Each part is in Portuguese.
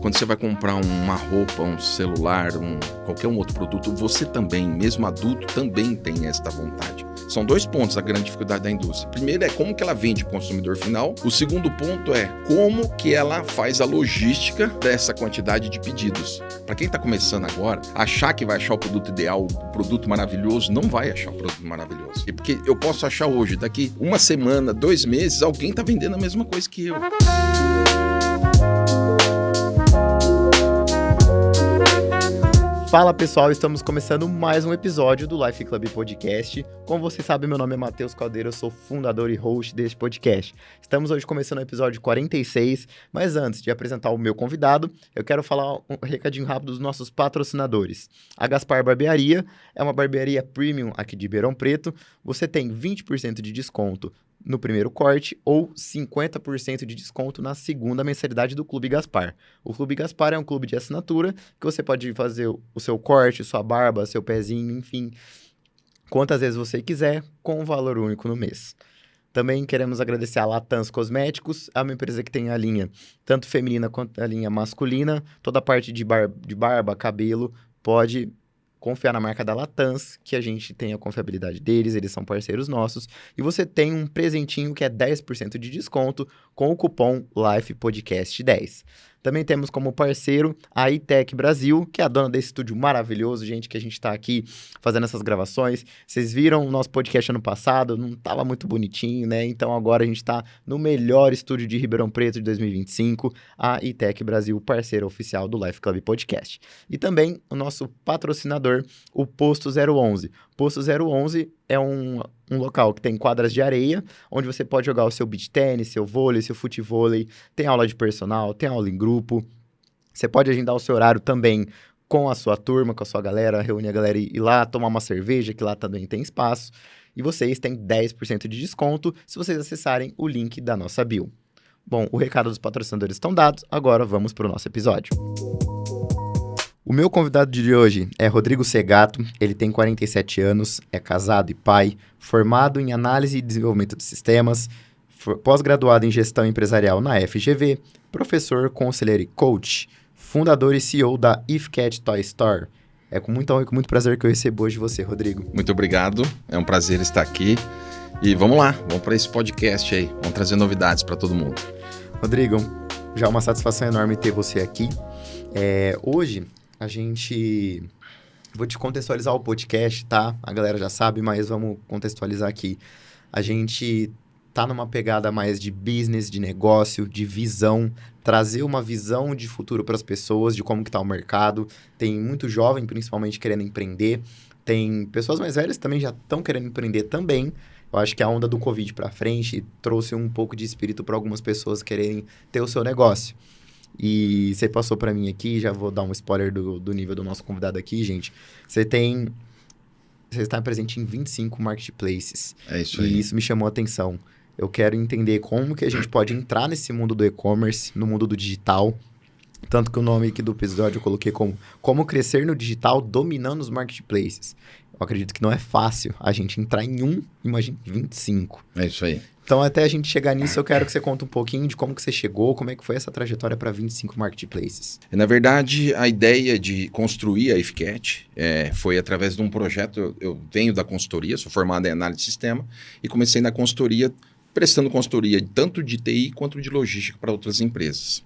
quando você vai comprar uma roupa, um celular, qualquer outro produto, você também, mesmo adulto, também tem esta vontade. São 2 pontos da grande dificuldade da indústria. Primeiro é como que ela vende para o consumidor final. O segundo ponto é como que ela faz a logística dessa quantidade de pedidos. Para quem está começando agora, achar que vai achar o produto ideal, o produto maravilhoso, não vai achar o produto maravilhoso. E porque eu posso achar hoje, daqui 1 semana, 2 meses, alguém está vendendo a mesma coisa que eu. Fala pessoal, estamos começando mais um episódio do Life Club Podcast. Como vocês sabem, meu nome é Matheus Caldeira, eu sou fundador e host deste podcast. Estamos hoje começando o episódio 46, mas antes de apresentar o meu convidado, eu quero falar um recadinho rápido dos nossos patrocinadores. A Gaspar Barbearia é uma barbearia premium aqui de Ribeirão Preto. Você tem 20% de desconto no primeiro corte ou 50% de desconto na segunda mensalidade do Clube Gaspar. O Clube Gaspar é um clube de assinatura que você pode fazer o seu corte, sua barba, seu pezinho, enfim, quantas vezes você quiser, com um valor único no mês. Também queremos agradecer a Latans Cosméticos, é uma empresa que tem a linha tanto feminina quanto a linha masculina, toda a parte de barba, cabelo, pode confiar na marca da Latans, que a gente tem a confiabilidade deles, eles são parceiros nossos, e você tem um presentinho que é 10% de desconto com o cupom LIFEPODCAST10. Também temos como parceiro a iTech Brasil, que é a dona desse estúdio maravilhoso, gente, que a gente está aqui fazendo essas gravações. Vocês viram o nosso podcast ano passado, não estava muito bonitinho, né? Então agora a gente está no melhor estúdio de Ribeirão Preto de 2025, a iTech Brasil, parceiro oficial do Life Club Podcast. E também o nosso patrocinador, o Posto 011. Posto 011 é um local que tem quadras de areia, onde você pode jogar o seu beach tennis, seu vôlei, seu futevôlei, tem aula de personal, tem aula em grupo. Você pode agendar o seu horário também com a sua turma, com a sua galera, reunir a galera e ir lá tomar uma cerveja, que lá também tem espaço. E vocês têm 10% de desconto se vocês acessarem o link da nossa bio. Bom, o recado dos patrocinadores estão dados, agora vamos para o nosso episódio. O meu convidado de hoje é Rodrigo Segato, ele tem 47 anos, é casado e pai, formado em análise e desenvolvimento de sistemas, pós-graduado em gestão empresarial na FGV, professor, conselheiro e coach, fundador e CEO da If Cat Toy Store. É com muita honra e com muito prazer que eu recebo hoje você, Rodrigo. Muito obrigado, é um prazer estar aqui e vamos lá, vamos para esse podcast aí, vamos trazer novidades para todo mundo. Rodrigo, já é uma satisfação enorme ter você aqui. Hoje vou te contextualizar o podcast, tá? A galera já sabe, mas vamos contextualizar aqui. A gente tá numa pegada mais de business, de negócio, de visão, trazer uma visão de futuro para as pessoas, de como que tá o mercado. Tem muito jovem, principalmente, querendo empreender. Tem pessoas mais velhas que também já estão querendo empreender também. Eu acho que a onda do Covid para frente trouxe um pouco de espírito para algumas pessoas quererem ter o seu negócio. E você passou para mim aqui, já vou dar um spoiler do nível do nosso convidado aqui, gente. Você está presente em 25 marketplaces. É isso aí. E isso me chamou a atenção. Eu quero entender como que a gente pode entrar nesse mundo do e-commerce, no mundo do digital. Tanto que o nome aqui do episódio eu coloquei como crescer no digital dominando os marketplaces. Eu acredito que não é fácil a gente entrar em imagine 25. É isso aí. Então, até a gente chegar nisso, eu quero que você conte um pouquinho de como que você chegou, como é que foi essa trajetória para 25 marketplaces. Na verdade, a ideia de construir a IFCAT foi através de um projeto. Eu venho da consultoria, sou formado em análise de sistema, e comecei na consultoria, prestando consultoria tanto de TI quanto de logística para outras empresas.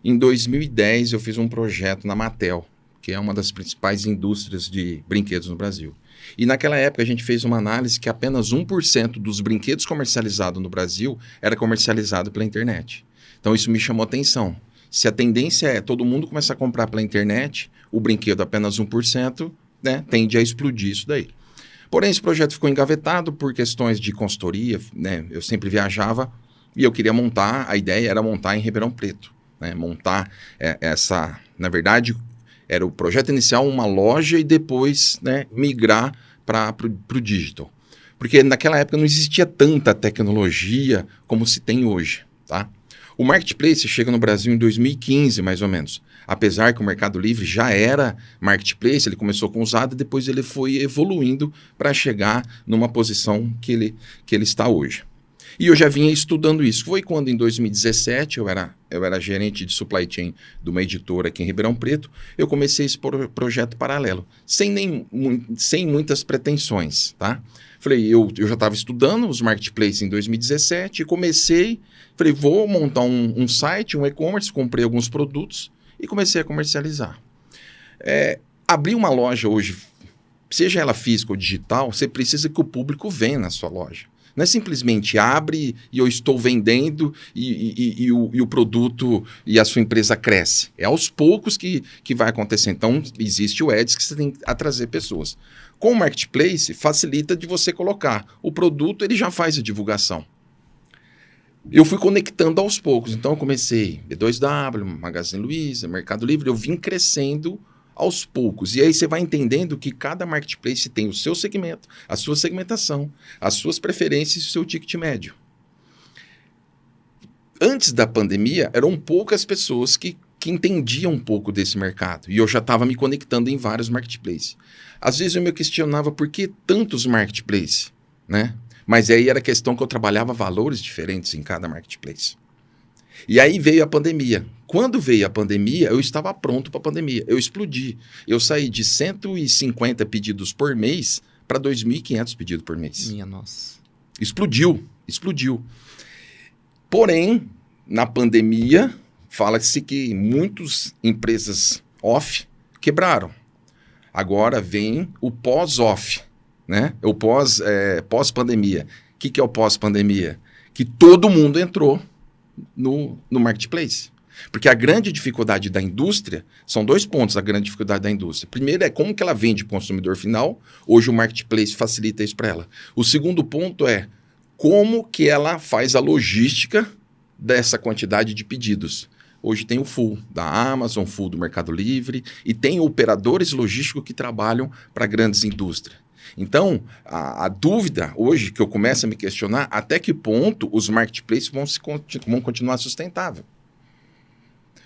Em 2010, eu fiz um projeto na Mattel, que é uma das principais indústrias de brinquedos no Brasil. E naquela época a gente fez uma análise que apenas 1% dos brinquedos comercializados no Brasil era comercializado pela internet. Então isso me chamou a atenção. Se a tendência é todo mundo começar a comprar pela internet, o brinquedo apenas 1%, né, tende a explodir isso daí. Porém, esse projeto ficou engavetado por questões de consultoria, né? Eu sempre viajava e eu queria montar, a ideia era montar em Ribeirão Preto, né? Montar na verdade, era o projeto inicial, uma loja e depois, né, migrar para o digital. Porque naquela época não existia tanta tecnologia como se tem hoje, tá? O Marketplace chega no Brasil em 2015, mais ou menos. Apesar que o Mercado Livre já era Marketplace, ele começou com usado e depois ele foi evoluindo para chegar numa posição que ele está hoje. E eu já vinha estudando isso. Foi quando, em 2017, eu era gerente de supply chain de uma editora aqui em Ribeirão Preto, eu comecei esse projeto paralelo, sem muitas pretensões, tá? Falei, eu já estava estudando os marketplaces em 2017 e comecei, falei, vou montar um site, um e-commerce, comprei alguns produtos e comecei a comercializar. Abrir uma loja hoje, seja ela física ou digital, você precisa que o público venha na sua loja. Não é simplesmente abre e eu estou vendendo e o produto e a sua empresa cresce. É aos poucos que vai acontecer. Então, existe o Ads que você tem a trazer pessoas. Com o Marketplace, facilita de você colocar. O produto, ele já faz a divulgação. Eu fui conectando aos poucos. Então, eu comecei B2W, Magazine Luiza, Mercado Livre. Eu vim crescendo aos poucos. E aí você vai entendendo que cada marketplace tem o seu segmento, a sua segmentação, as suas preferências e o seu ticket médio. Antes da pandemia, eram poucas pessoas que entendiam um pouco desse mercado. E eu já estava me conectando em vários marketplaces. Às vezes eu me questionava por que tantos marketplaces, né? Mas aí era questão que eu trabalhava valores diferentes em cada marketplace. E aí veio a pandemia. Quando veio a pandemia, eu estava pronto para a pandemia. Eu explodi. Eu saí de 150 pedidos por mês para 2.500 pedidos por mês. Minha nossa. Explodiu. Porém, na pandemia, fala-se que muitas empresas off quebraram. Agora vem o pós-off, né? O pós-pandemia. O que é o pós-pandemia? Que todo mundo entrou no marketplace. Porque a grande dificuldade da indústria, são 2 pontos a grande dificuldade da indústria. Primeiro é como que ela vende para o consumidor final, hoje o marketplace facilita isso para ela. O segundo ponto é como que ela faz a logística dessa quantidade de pedidos. Hoje tem o full da Amazon, full do Mercado Livre e tem operadores logísticos que trabalham para grandes indústrias. Então, a dúvida hoje que eu começo a me questionar, até que ponto os marketplaces vão continuar sustentáveis.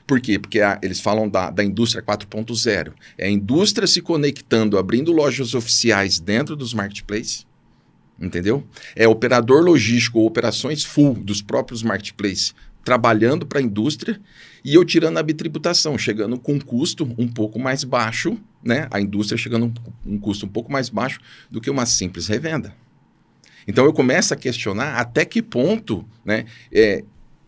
Por quê? Porque eles falam da indústria 4.0. É a indústria se conectando, abrindo lojas oficiais dentro dos marketplaces, entendeu? É operador logístico ou operações full dos próprios marketplaces trabalhando para a indústria e eu tirando a bitributação, chegando com um custo um pouco mais baixo, né? A indústria chegando com um custo um pouco mais baixo do que uma simples revenda. Então eu começo a questionar até que ponto, né?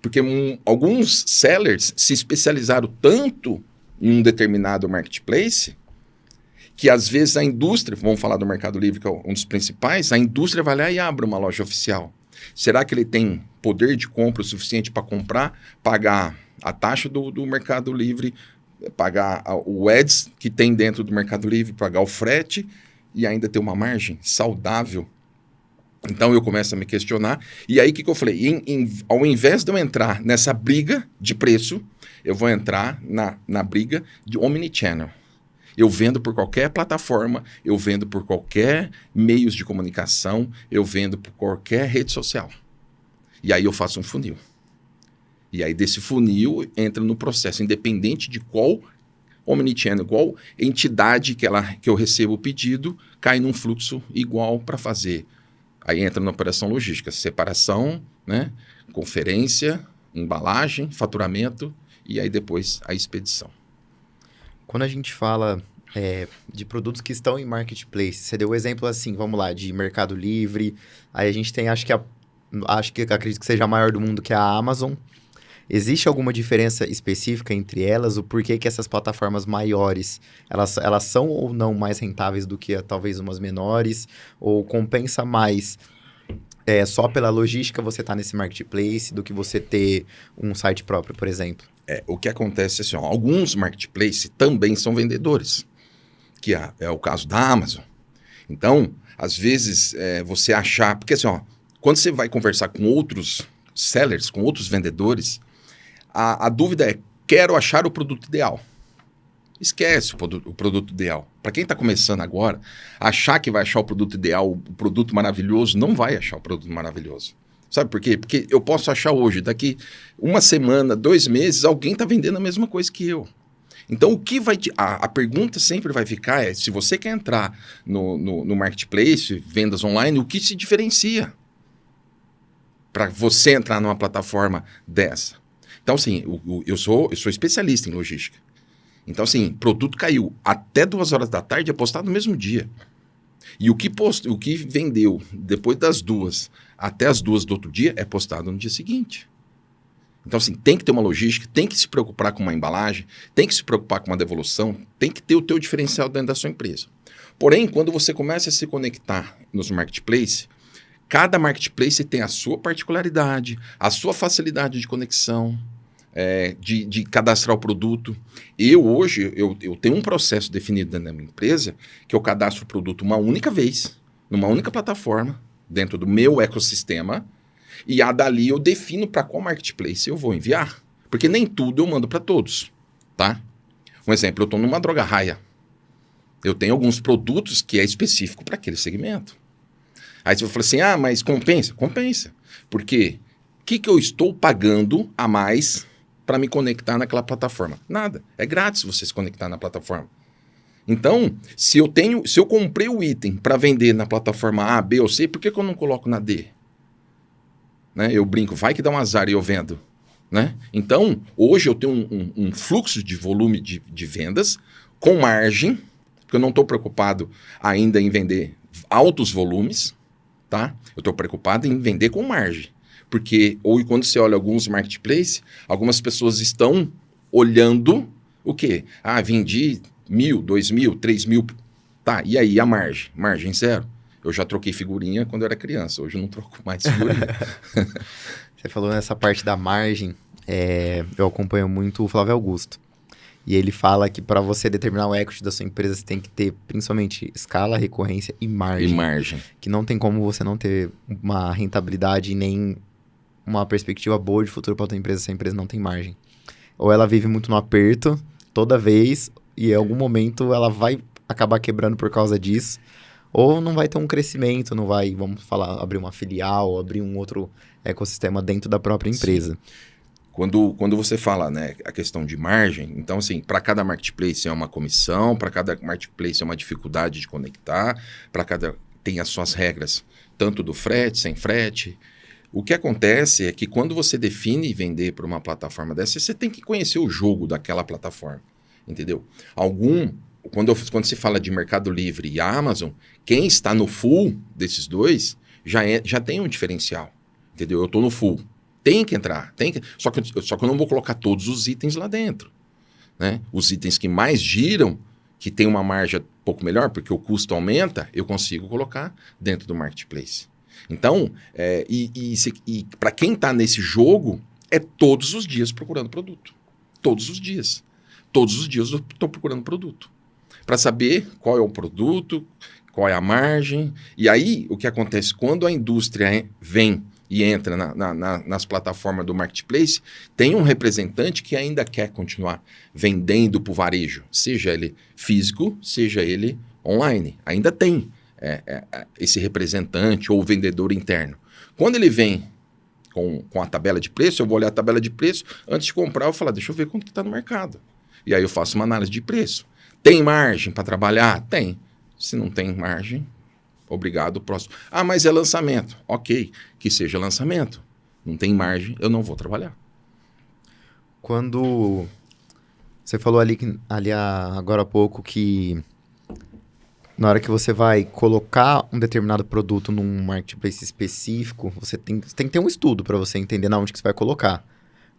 Porque alguns sellers se especializaram tanto em um determinado marketplace que às vezes a indústria, vamos falar do Mercado Livre, que é um dos principais, a indústria vai lá e abre uma loja oficial. Será que ele tem poder de compra o suficiente para comprar, pagar a taxa do Mercado Livre, pagar o ads que tem dentro do Mercado Livre, pagar o frete e ainda ter uma margem saudável? Então eu começo a me questionar. E aí o que eu falei? Ao invés de eu entrar nessa briga de preço, eu vou entrar na briga de omnichannel. Eu vendo por qualquer plataforma, eu vendo por qualquer meios de comunicação, eu vendo por qualquer rede social. E aí eu faço um funil. E aí desse funil entra no processo, independente de qual omnichannel, qual entidade que eu recebo o pedido, cai num fluxo igual para fazer. Aí entra na operação logística, separação, né, conferência, embalagem, faturamento e aí depois a expedição. Quando a gente fala de produtos que estão em marketplace, você deu o exemplo assim, vamos lá, de Mercado Livre, aí a gente tem, acredito que seja a maior do mundo, que é a Amazon. Existe alguma diferença específica entre elas? O porquê que essas plataformas maiores, elas são ou não mais rentáveis do que talvez umas menores? Ou compensa mais só pela logística você estar nesse marketplace do que você ter um site próprio, por exemplo? O que acontece é assim, alguns marketplaces também são vendedores, que é o caso da Amazon. Então, às vezes, você achar... Porque assim, quando você vai conversar com outros sellers, com outros vendedores, a dúvida é, quero achar o produto ideal. Esquece o produto ideal. Para quem está começando agora, achar que vai achar o produto ideal, o produto maravilhoso, não vai achar o produto maravilhoso. Sabe por quê? Porque eu posso achar hoje, daqui 1 semana, 2 meses, alguém está vendendo a mesma coisa que eu. Então, o que vai a pergunta sempre vai ficar se você quer entrar no marketplace, vendas online, o que se diferencia? para você entrar numa plataforma dessa. Então, assim, eu sou especialista em logística. Então, assim, produto caiu até 2 horas da tarde, é postado no mesmo dia. E o que vendeu depois das 2 até as 2 do outro dia é postado no dia seguinte. Então, assim, tem que ter uma logística, tem que se preocupar com uma embalagem, tem que se preocupar com uma devolução, tem que ter o teu diferencial dentro da sua empresa. Porém, quando você começa a se conectar nos marketplaces, cada marketplace tem a sua particularidade, a sua facilidade de conexão, de cadastrar o produto. Hoje, eu tenho um processo definido dentro da minha empresa que eu cadastro o produto uma única vez, numa única plataforma, dentro do meu ecossistema, e dali eu defino para qual marketplace eu vou enviar. Porque nem tudo eu mando para todos, tá? Um exemplo, eu estou numa droga raia. Eu tenho alguns produtos que é específico para aquele segmento. Aí você vai falar assim, mas compensa? Compensa. Por quê? O que eu estou pagando a mais para me conectar naquela plataforma? Nada. É grátis você se conectar na plataforma. Então, se eu comprei o item para vender na plataforma A, B ou C, por que eu não coloco na D? Né? Eu brinco, vai que dá um azar e eu vendo. Né? Então, hoje eu tenho um fluxo de volume de vendas com margem, porque eu não estou preocupado ainda em vender altos volumes, tá? Eu estou preocupado em vender com margem. Porque ou quando você olha alguns marketplaces, algumas pessoas estão olhando o quê? Vendi 1.000, 2.000, 3.000. Tá, e aí a margem? Margem zero. Eu já troquei figurinha quando eu era criança, hoje eu não troco mais figurinha. Você falou nessa parte da margem, eu acompanho muito o Flávio Augusto. E ele fala que para você determinar o equity da sua empresa, você tem que ter principalmente escala, recorrência e margem. Que não tem como você não ter uma rentabilidade nem uma perspectiva boa de futuro para a tua empresa se a empresa não tem margem. Ou ela vive muito no aperto, toda vez, e em algum momento ela vai acabar quebrando por causa disso, ou não vai ter um crescimento, não vai, vamos falar, abrir uma filial, abrir um outro ecossistema dentro da própria empresa. Sim. Quando você fala, né, a questão de margem, então assim, para cada marketplace é uma comissão, para cada marketplace é uma dificuldade de conectar, para cada tem as suas regras, tanto do frete, sem frete. O que acontece é que quando você define vender para uma plataforma dessa, você tem que conhecer o jogo daquela plataforma, entendeu? Quando se fala de Mercado Livre e Amazon, quem está no full desses dois já tem um diferencial, entendeu? Eu estou no full. Tem que entrar, só que eu não vou colocar todos os itens lá dentro. Né? Os itens que mais giram, que tem uma margem um pouco melhor, porque o custo aumenta, eu consigo colocar dentro do marketplace. Então, para quem está nesse jogo, é todos os dias procurando produto. Todos os dias. Todos os dias eu estou procurando produto. Para saber qual é o produto, qual é a margem. E aí, o que acontece? Quando a indústria vem e entra nas plataformas do marketplace, tem um representante que ainda quer continuar vendendo para o varejo, seja ele físico, seja ele online. Ainda tem esse representante ou vendedor interno. Quando ele vem com a tabela de preço, eu vou olhar a tabela de preço, antes de comprar eu vou falar, deixa eu ver quanto que está no mercado. E aí eu faço uma análise de preço. Tem margem para trabalhar? Tem. Se não tem margem, obrigado, próximo. Mas é lançamento. Ok, que seja lançamento. Não tem margem, eu não vou trabalhar. Quando você falou agora há pouco que na hora que você vai colocar um determinado produto num marketplace específico, você tem que ter um estudo para você entender onde que você vai colocar.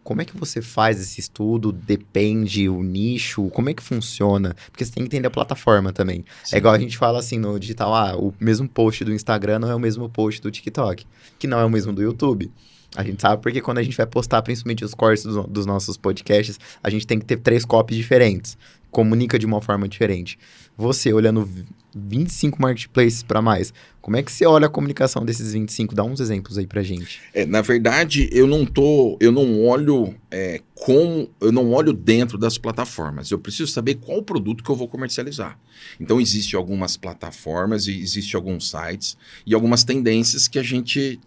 Como é que você faz esse estudo? Depende o nicho? Como é que funciona? Porque você tem que entender a plataforma também. Sim. É igual a gente fala assim no digital, o mesmo post do Instagram não é o mesmo post do TikTok, que não é o mesmo do YouTube. A gente sabe porque quando a gente vai postar, principalmente os cortes dos nossos podcasts, a gente tem que ter 3 copies diferentes. Comunica de uma forma diferente. Você, olhando 25 marketplaces para mais, como é que você olha a comunicação desses 25? Dá uns exemplos aí pra gente. Na verdade, eu não olho dentro das plataformas. Eu preciso saber qual o produto que eu vou comercializar. Então, existem algumas plataformas, existem alguns sites e algumas tendências que a gente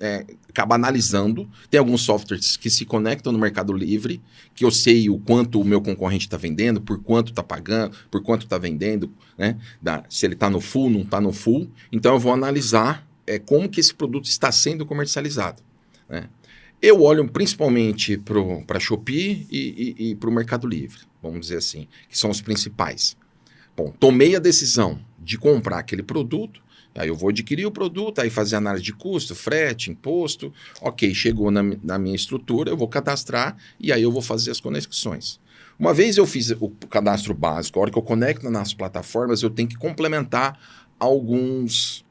acaba analisando. Tem alguns softwares que se conectam no Mercado Livre, que eu sei o quanto o meu concorrente está vendendo, por quanto está pagando, por quanto está vendendo, né? Se ele está no full, não está no full. Então, eu vou analisar como que esse produto está sendo comercializado. Né? Eu olho principalmente para a Shopee e para o Mercado Livre, vamos dizer assim, que são os principais. Bom, tomei a decisão de comprar aquele produto, aí eu vou adquirir o produto, aí fazer análise de custo, frete, imposto. Ok, chegou na minha estrutura, eu vou cadastrar e aí eu vou fazer as conexões. Uma vez eu fiz o cadastro básico, a hora que eu conecto nas plataformas, eu tenho que complementar algumas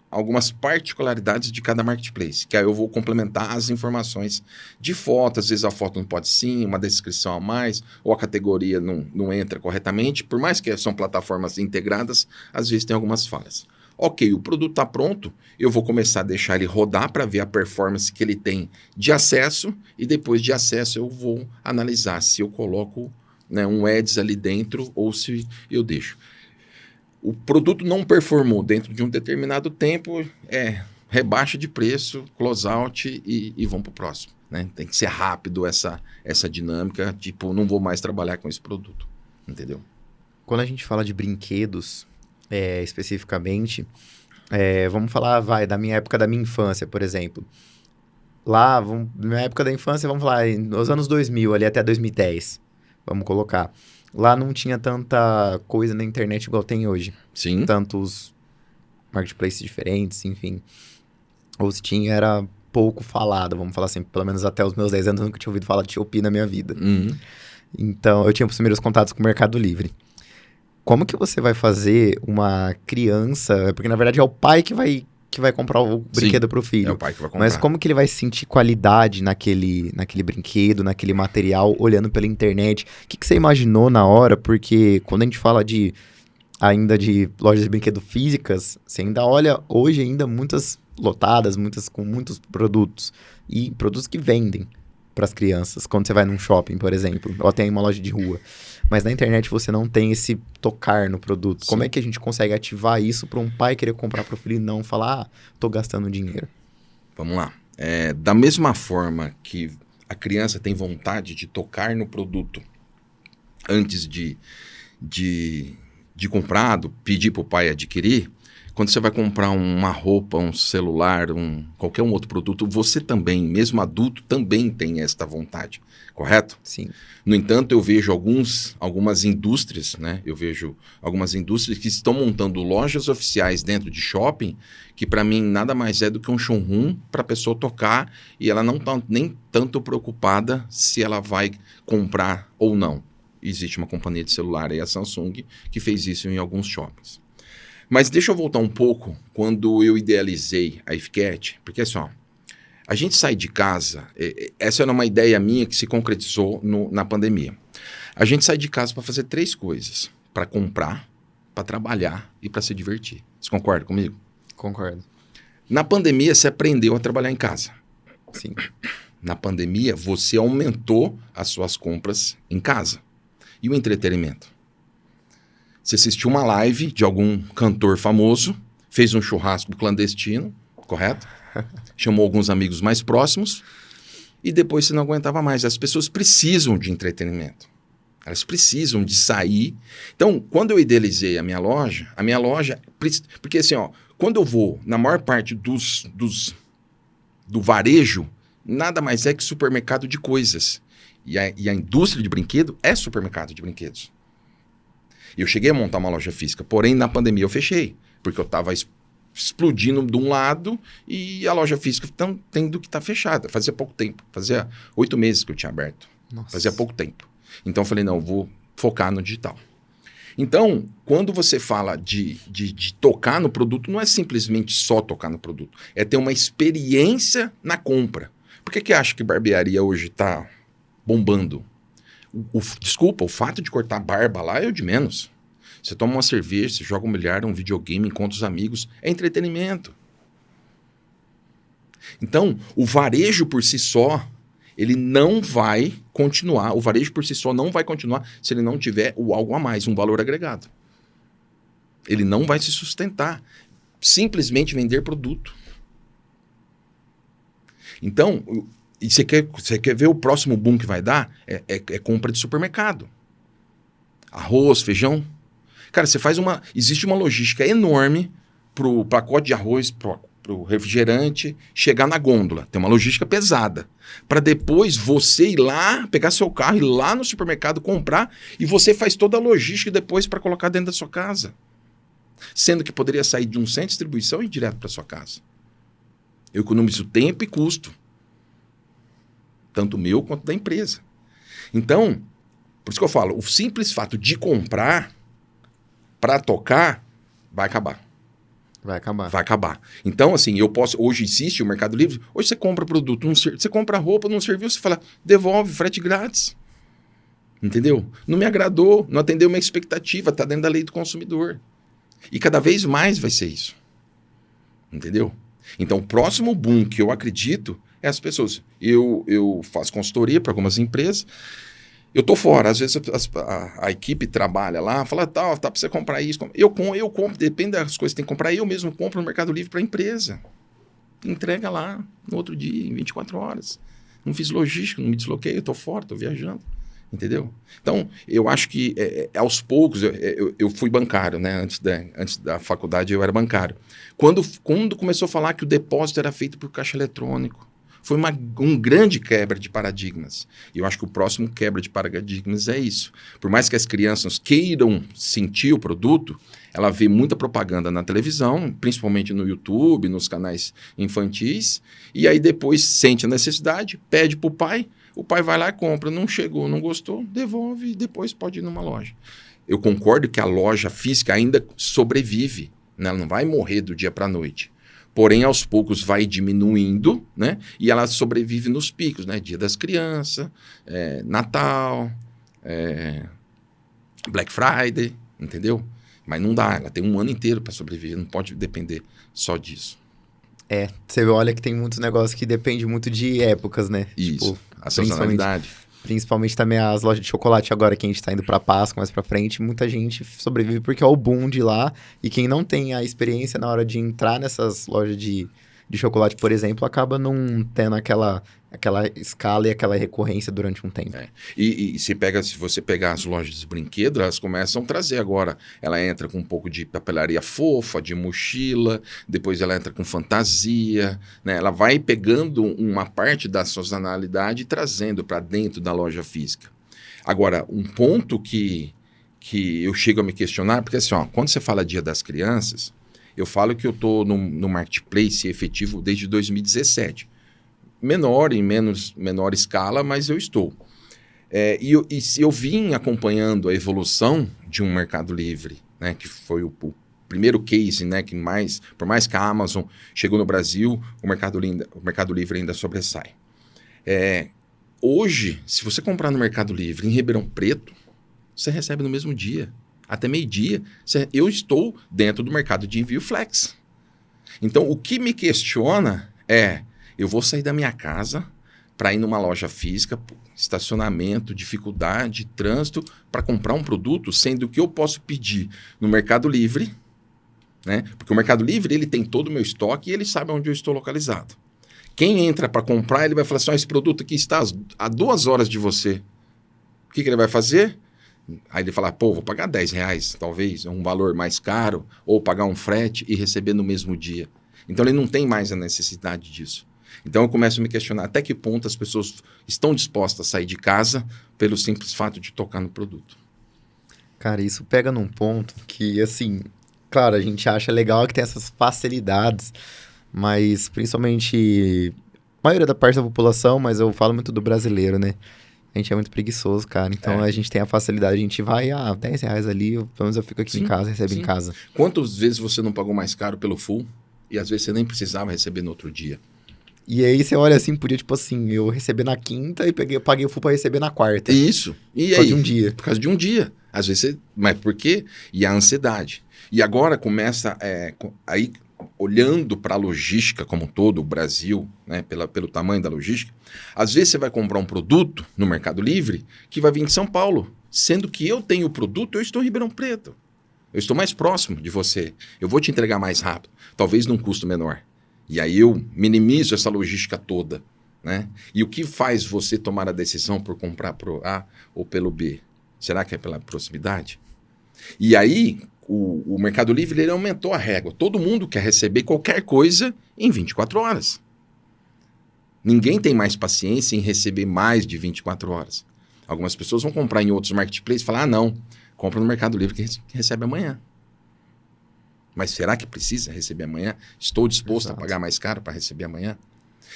particularidades de cada marketplace, que aí eu vou complementar as informações de foto, às vezes a foto não pode sim, uma descrição a mais, ou a categoria não entra corretamente, por mais que são plataformas integradas, às vezes tem algumas falhas. Ok, o produto está pronto, eu vou começar a deixar ele rodar para ver a performance que ele tem de acesso, e depois de acesso eu vou analisar se eu coloco, né, um ads ali dentro ou se eu deixo. O produto não performou dentro de um determinado tempo, rebaixa de preço, close out e vamos para o próximo. Né? Tem que ser rápido essa dinâmica, tipo, não vou mais trabalhar com esse produto, entendeu? Quando a gente fala de brinquedos, especificamente, vamos falar, da minha época da minha infância, por exemplo. Lá, na época da infância, vamos falar, nos anos 2000, ali até 2010, vamos colocar. Lá não tinha tanta coisa na internet igual tem hoje. Sim. Tantos marketplaces diferentes, enfim. Ou se tinha, era pouco falado, vamos falar assim. Pelo menos até os meus 10 anos eu nunca tinha ouvido falar de Shopee na minha vida. Uhum. Então, eu tinha os primeiros contatos com o Mercado Livre. Como que você vai fazer uma criança... Porque, na verdade, é o pai que vai comprar o brinquedo para o filho. É o pai que vai comprar. Mas como que ele vai sentir qualidade naquele brinquedo, naquele material, olhando pela internet? O que você imaginou na hora? Porque quando a gente fala ainda de lojas de brinquedo físicas, você ainda olha hoje ainda muitas lotadas, com muitos produtos. E produtos que vendem para as crianças. Quando você vai num shopping, por exemplo, ou até em uma loja de rua. Mas na internet você não tem esse tocar no produto. Sim. Como é que a gente consegue ativar isso para um pai querer comprar para o filho e não falar, tô gastando dinheiro? Vamos lá. Da mesma forma que a criança tem vontade de tocar no produto antes de comprado, pedir para o pai adquirir, quando você vai comprar uma roupa, um celular, qualquer outro produto, você também, mesmo adulto, também tem esta vontade, correto? Sim. No entanto, eu vejo algumas indústrias, né? Eu vejo algumas indústrias que estão montando lojas oficiais dentro de shopping, que para mim nada mais é do que um showroom para a pessoa tocar e ela não está nem tanto preocupada se ela vai comprar ou não. Existe uma companhia de celular aí, a Samsung, que fez isso em alguns shoppings. Mas deixa eu voltar um pouco quando eu idealizei a iFcat, porque assim, ó, a gente sai de casa, essa era uma ideia minha que se concretizou na pandemia. A gente sai de casa para fazer 3 coisas, para comprar, para trabalhar e para se divertir. Você concorda comigo? Concordo. Na pandemia, você aprendeu a trabalhar em casa. Sim. Na pandemia, você aumentou as suas compras em casa. E o entretenimento? Você assistiu uma live de algum cantor famoso, fez um churrasco clandestino, correto? Chamou alguns amigos mais próximos e depois você não aguentava mais. As pessoas precisam de entretenimento. Elas precisam de sair. Então, quando eu idealizei a minha loja... Porque assim, ó, quando eu vou, na maior parte do varejo, nada mais é que supermercado de coisas. E a indústria de brinquedo é supermercado de brinquedos. Eu cheguei a montar uma loja física, porém na pandemia eu fechei, porque eu estava explodindo de um lado e a loja física tendo que estar fechada. Fazia pouco tempo, fazia 8 meses que eu tinha aberto. Nossa. Fazia pouco tempo. Então eu falei, não, eu vou focar no digital. Então, quando você fala de tocar no produto, não é simplesmente só tocar no produto, é ter uma experiência na compra. Por que acha que barbearia hoje está bombando? Desculpa, o fato de cortar barba lá é o de menos. Você toma uma cerveja, você joga um bilhar, um videogame, encontra os amigos. É entretenimento. Então, o varejo por si só, ele não vai continuar. O varejo por si só não vai continuar se ele não tiver o algo a mais, um valor agregado. Ele não vai se sustentar. Simplesmente vender produto. Então... E você quer ver o próximo boom que vai dar? É compra de supermercado. Arroz, feijão. Cara, existe uma logística enorme para o pacote de arroz, para pro refrigerante chegar na gôndola. Tem uma logística pesada. Para depois você ir lá, pegar seu carro, ir lá no supermercado comprar e você faz toda a logística depois para colocar dentro da sua casa. Sendo que poderia sair de um centro de distribuição e ir direto para sua casa. Eu economizo tempo e custo. Tanto meu quanto da empresa. Então, por isso que eu falo, o simples fato de comprar para tocar vai acabar. Vai acabar. Vai acabar. Então, assim, hoje existe o Mercado Livre, hoje você compra produto, você compra roupa, não serviu, você fala, devolve, frete grátis. Entendeu? Não me agradou, não atendeu minha expectativa, está dentro da lei do consumidor. E cada vez mais vai ser isso. Entendeu? Então, o próximo boom que eu acredito é as pessoas. Eu faço consultoria para algumas empresas, eu tô fora, às vezes a equipe trabalha lá, fala, tá para você comprar isso. Eu compro, depende das coisas que tem que comprar, eu mesmo compro no Mercado Livre para a empresa. Entrega lá, no outro dia, em 24 horas. Não fiz logística, não me desloquei, eu tô fora, tô viajando. Entendeu? Então, eu acho que aos poucos, eu fui bancário, né? Antes da faculdade eu era bancário. Quando começou a falar que o depósito era feito por caixa eletrônico, foi um grande quebra de paradigmas. E eu acho que o próximo quebra de paradigmas é isso. Por mais que as crianças queiram sentir o produto, ela vê muita propaganda na televisão, principalmente no YouTube, nos canais infantis, e aí depois sente a necessidade, pede para o pai vai lá e compra, não chegou, não gostou, devolve e depois pode ir numa loja. Eu concordo que a loja física ainda sobrevive, né? Ela não vai morrer do dia para a noite. Porém, aos poucos vai diminuindo, né? E ela sobrevive nos picos, né? Dia das Crianças, Natal, Black Friday, entendeu? Mas não dá, ela tem um ano inteiro para sobreviver, não pode depender só disso. Você olha que tem muitos negócios que dependem muito de épocas, né? Isso, a sazonalidade. Principalmente também as lojas de chocolate agora, que a gente tá indo pra Páscoa mais pra frente, muita gente sobrevive porque é o boom de lá. E quem não tem a experiência na hora de entrar nessas lojas de chocolate, por exemplo, acaba não tendo aquela escala e aquela recorrência durante um tempo. E se você pegar as lojas de brinquedo, elas começam a trazer agora. Ela entra com um pouco de papelaria fofa, de mochila, depois ela entra com fantasia, né? Ela vai pegando uma parte da sazonalidade e trazendo para dentro da loja física. Agora, um ponto que eu chego a me questionar, porque assim, quando você fala Dia das Crianças, eu falo que eu estou no marketplace efetivo desde 2017. Menor, em menor escala, mas eu estou. E eu vim acompanhando a evolução de um Mercado Livre, né, que foi o primeiro case, né, que por mais que a Amazon chegou no Brasil, o Mercado Livre ainda sobressai. Hoje, se você comprar no Mercado Livre em Ribeirão Preto, você recebe no mesmo dia. Até meio-dia, eu estou dentro do mercado de envio flex. Então, o que me questiona eu vou sair da minha casa para ir numa loja física, estacionamento, dificuldade, trânsito, para comprar um produto, sendo que eu posso pedir no Mercado Livre, né? Porque o Mercado Livre ele tem todo o meu estoque e ele sabe onde eu estou localizado. Quem entra para comprar, ele vai falar assim, esse produto aqui está a 2 horas de você. O que ele vai fazer? Aí ele fala, vou pagar R$10, talvez, é um valor mais caro, ou pagar um frete e receber no mesmo dia. Então ele não tem mais a necessidade disso. Então eu começo a me questionar até que ponto as pessoas estão dispostas a sair de casa pelo simples fato de tocar no produto. Cara, isso pega num ponto que, assim, claro, a gente acha legal que tem essas facilidades, mas principalmente a maioria da parte da população, mas eu falo muito do brasileiro, né? A gente é muito preguiçoso, cara. Então a gente tem a facilidade, a gente vai, R$10 ali, pelo menos eu fico aqui em casa, recebo em casa. Quantas vezes você não pagou mais caro pelo full e às vezes você nem precisava receber no outro dia? E aí você olha assim, podia tipo assim, eu receber na quinta e eu paguei o full pra receber na quarta. Isso. E por causa de um dia. Por causa de um dia. Às vezes mas por quê? E a ansiedade. E agora começa, aí olhando para a logística como um todo, o Brasil, né, pelo tamanho da logística, às vezes você vai comprar um produto no Mercado Livre que vai vir de São Paulo, sendo que eu tenho o produto, eu estou em Ribeirão Preto. Eu estou mais próximo de você. Eu vou te entregar mais rápido, talvez num custo menor. E aí eu minimizo essa logística toda, né? E o que faz você tomar a decisão por comprar pro A ou pelo B? Será que é pela proximidade? E aí, o Mercado Livre ele aumentou a régua. Todo mundo quer receber qualquer coisa em 24 horas. Ninguém tem mais paciência em receber mais de 24 horas. Algumas pessoas vão comprar em outros marketplaces e falar, não, compra no Mercado Livre que recebe amanhã. Mas será que precisa receber amanhã? Estou disposto a pagar mais caro para receber amanhã?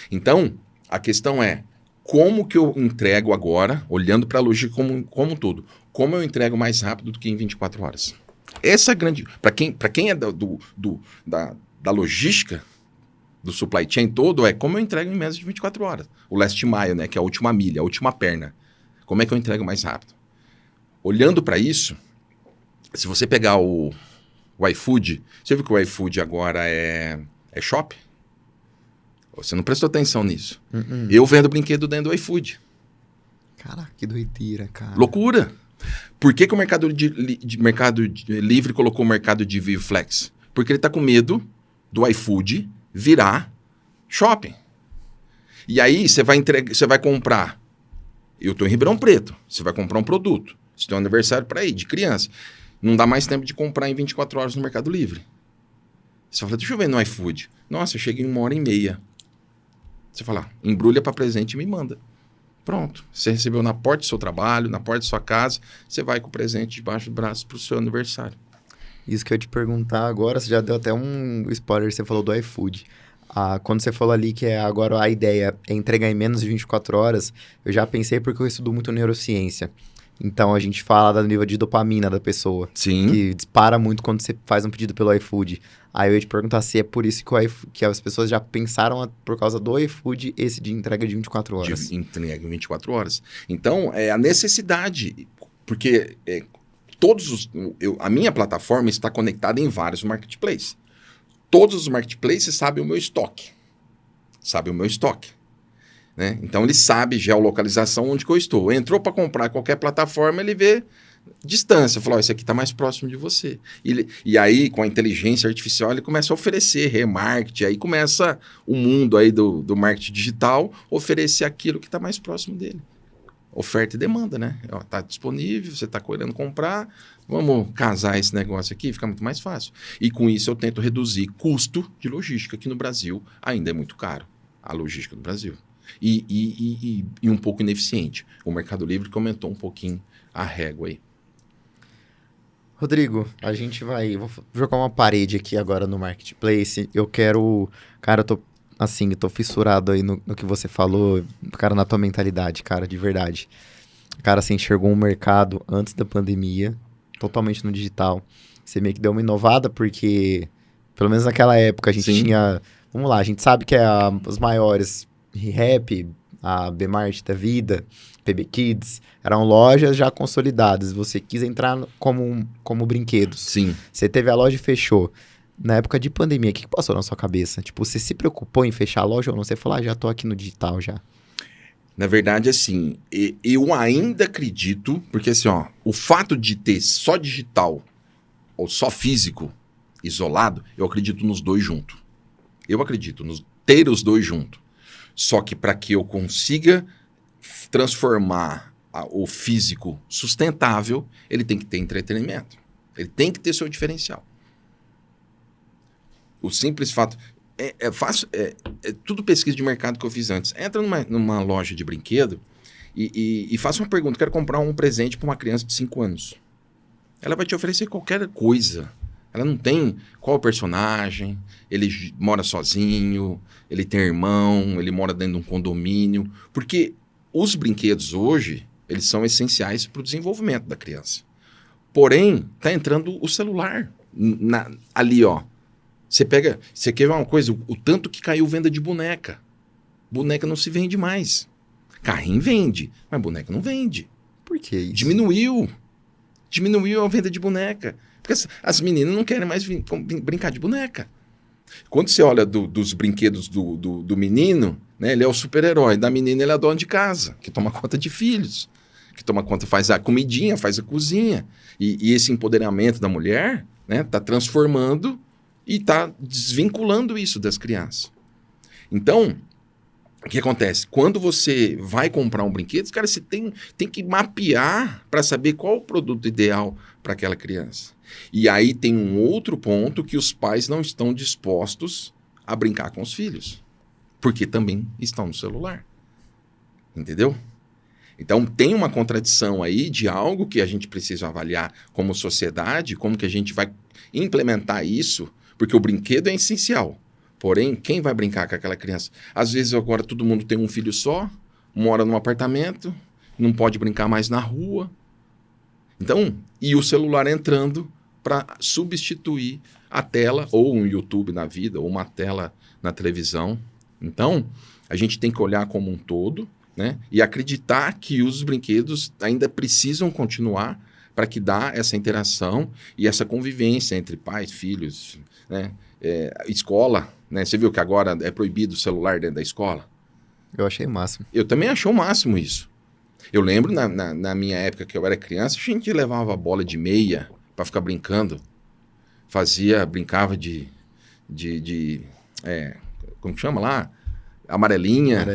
Então, a questão é, como que eu entrego agora, olhando para a logística como um todo, como eu entrego mais rápido do que em 24 horas? Essa é a grande... Para quem é da logística, do supply chain todo, é como eu entrego em menos de 24 horas. O last mile, né, que é a última milha, a última perna. Como é que eu entrego mais rápido? Olhando para isso, se você pegar o iFood, você viu que o iFood agora é shop? Você não prestou atenção nisso. Eu vendo brinquedo dentro do iFood. Caraca, que doideira, cara. Loucura. Por que o Mercado Livre colocou o mercado de Vivo Flex? Porque ele está com medo do iFood virar shopping. E aí você vai comprar. Eu estou em Ribeirão Preto. Você vai comprar um produto. Você tem um aniversário para ir, de criança. Não dá mais tempo de comprar em 24 horas no Mercado Livre. Você fala, deixa eu ver no iFood. Nossa, eu cheguei em 1h30. Você fala, embrulha para presente e me manda. Pronto. Você recebeu na porta do seu trabalho, na porta da sua casa. Você vai com o presente debaixo do braço para o seu aniversário. Isso que eu ia te perguntar agora, você já deu até um spoiler, você falou do iFood. Quando você falou ali que agora a ideia é entregar em menos de 24 horas, eu já pensei porque eu estudo muito neurociência. Então, a gente fala do nível de dopamina da pessoa. Sim. Que dispara muito quando você faz um pedido pelo iFood. Aí eu ia te perguntar se é por isso que as pessoas já pensaram, por causa do iFood, esse de entrega de 24 horas. De entrega em 24 horas. Então, é a necessidade. Porque a minha plataforma está conectada em vários marketplaces. Todos os marketplaces sabem o meu estoque. Né? Então, ele sabe geolocalização onde que eu estou. Entrou para comprar qualquer plataforma, ele vê distância. Falou, esse aqui está mais próximo de você. E aí, com a inteligência artificial, ele começa a oferecer remarketing. Aí começa o mundo aí do marketing digital oferecer aquilo que está mais próximo dele. Oferta e demanda, né? Está disponível, você está querendo comprar, vamos casar esse negócio aqui, fica muito mais fácil. E com isso eu tento reduzir custo de logística, que no Brasil ainda é muito caro, a logística do Brasil. E um pouco ineficiente. O Mercado Livre que aumentou um pouquinho a régua aí. Rodrigo, vou jogar uma parede aqui agora no Marketplace. Eu quero, cara, eu tô fissurado aí no que você falou, cara, na tua mentalidade, cara, de verdade. Cara, você enxergou um mercado antes da pandemia, totalmente no digital. Você meio que deu uma inovada, porque, pelo menos naquela época, a gente tinha... Vamos lá, a gente sabe que os maiores, Rap, a B-Mart da vida, PB Kids, eram lojas já consolidadas. Você quis entrar como brinquedos. Sim. Você teve a loja e fechou. Na época de pandemia, o que passou na sua cabeça? Tipo, você se preocupou em fechar a loja ou não? Você falou, já tô aqui no digital já. Na verdade, assim, eu ainda acredito, porque assim, o fato de ter só digital ou só físico, isolado, eu acredito nos dois juntos. Eu acredito nos ter os dois juntos. Só que para que eu consiga transformar o físico sustentável, ele tem que ter entretenimento. Ele tem que ter seu diferencial. O simples fato... É tudo pesquisa de mercado que eu fiz antes. Entra numa loja de brinquedo e faça uma pergunta. Quero comprar um presente para uma criança de 5 anos. Ela vai te oferecer qualquer coisa. Ela não tem qual personagem, ele mora sozinho, ele tem irmão, ele mora dentro de um condomínio. Porque os brinquedos hoje, eles são essenciais para o desenvolvimento da criança. Porém, está entrando o celular ali, ó. Você quer ver uma coisa? O tanto que caiu venda de boneca. Boneca não se vende mais. Carrinho vende, mas boneca não vende. Por que isso? Diminuiu a venda de boneca. Porque as meninas não querem mais brincar de boneca. Quando você olha dos brinquedos do menino, né, ele é o super-herói. Da menina, ele é a dona de casa, que toma conta de filhos. Que toma conta, faz a comidinha, faz a cozinha. E esse empoderamento da mulher, né, tá transformando e tá desvinculando isso das crianças. Então, o que acontece? Quando você vai comprar um brinquedo, cara, você tem que mapear para saber qual o produto ideal para aquela criança. E aí tem um outro ponto que os pais não estão dispostos a brincar com os filhos, porque também estão no celular. Entendeu? Então tem uma contradição aí de algo que a gente precisa avaliar como sociedade, como que a gente vai implementar isso, porque o brinquedo é essencial. Porém, quem vai brincar com aquela criança? Às vezes agora todo mundo tem um filho só, mora num apartamento, não pode brincar mais na rua. Então, e o celular entrando para substituir a tela, ou um YouTube na vida, ou uma tela na televisão. Então, a gente tem que olhar como um todo, né? E acreditar que os brinquedos ainda precisam continuar para que dá essa interação e essa convivência entre pais, filhos, né? Escola, né? Você viu que agora é proibido o celular dentro da escola? Eu achei o máximo. Eu também achei o máximo isso. Eu lembro na minha época que eu era criança, a gente levava bola de meia para ficar brincando. Brincava de como que chama lá? Amarelinha.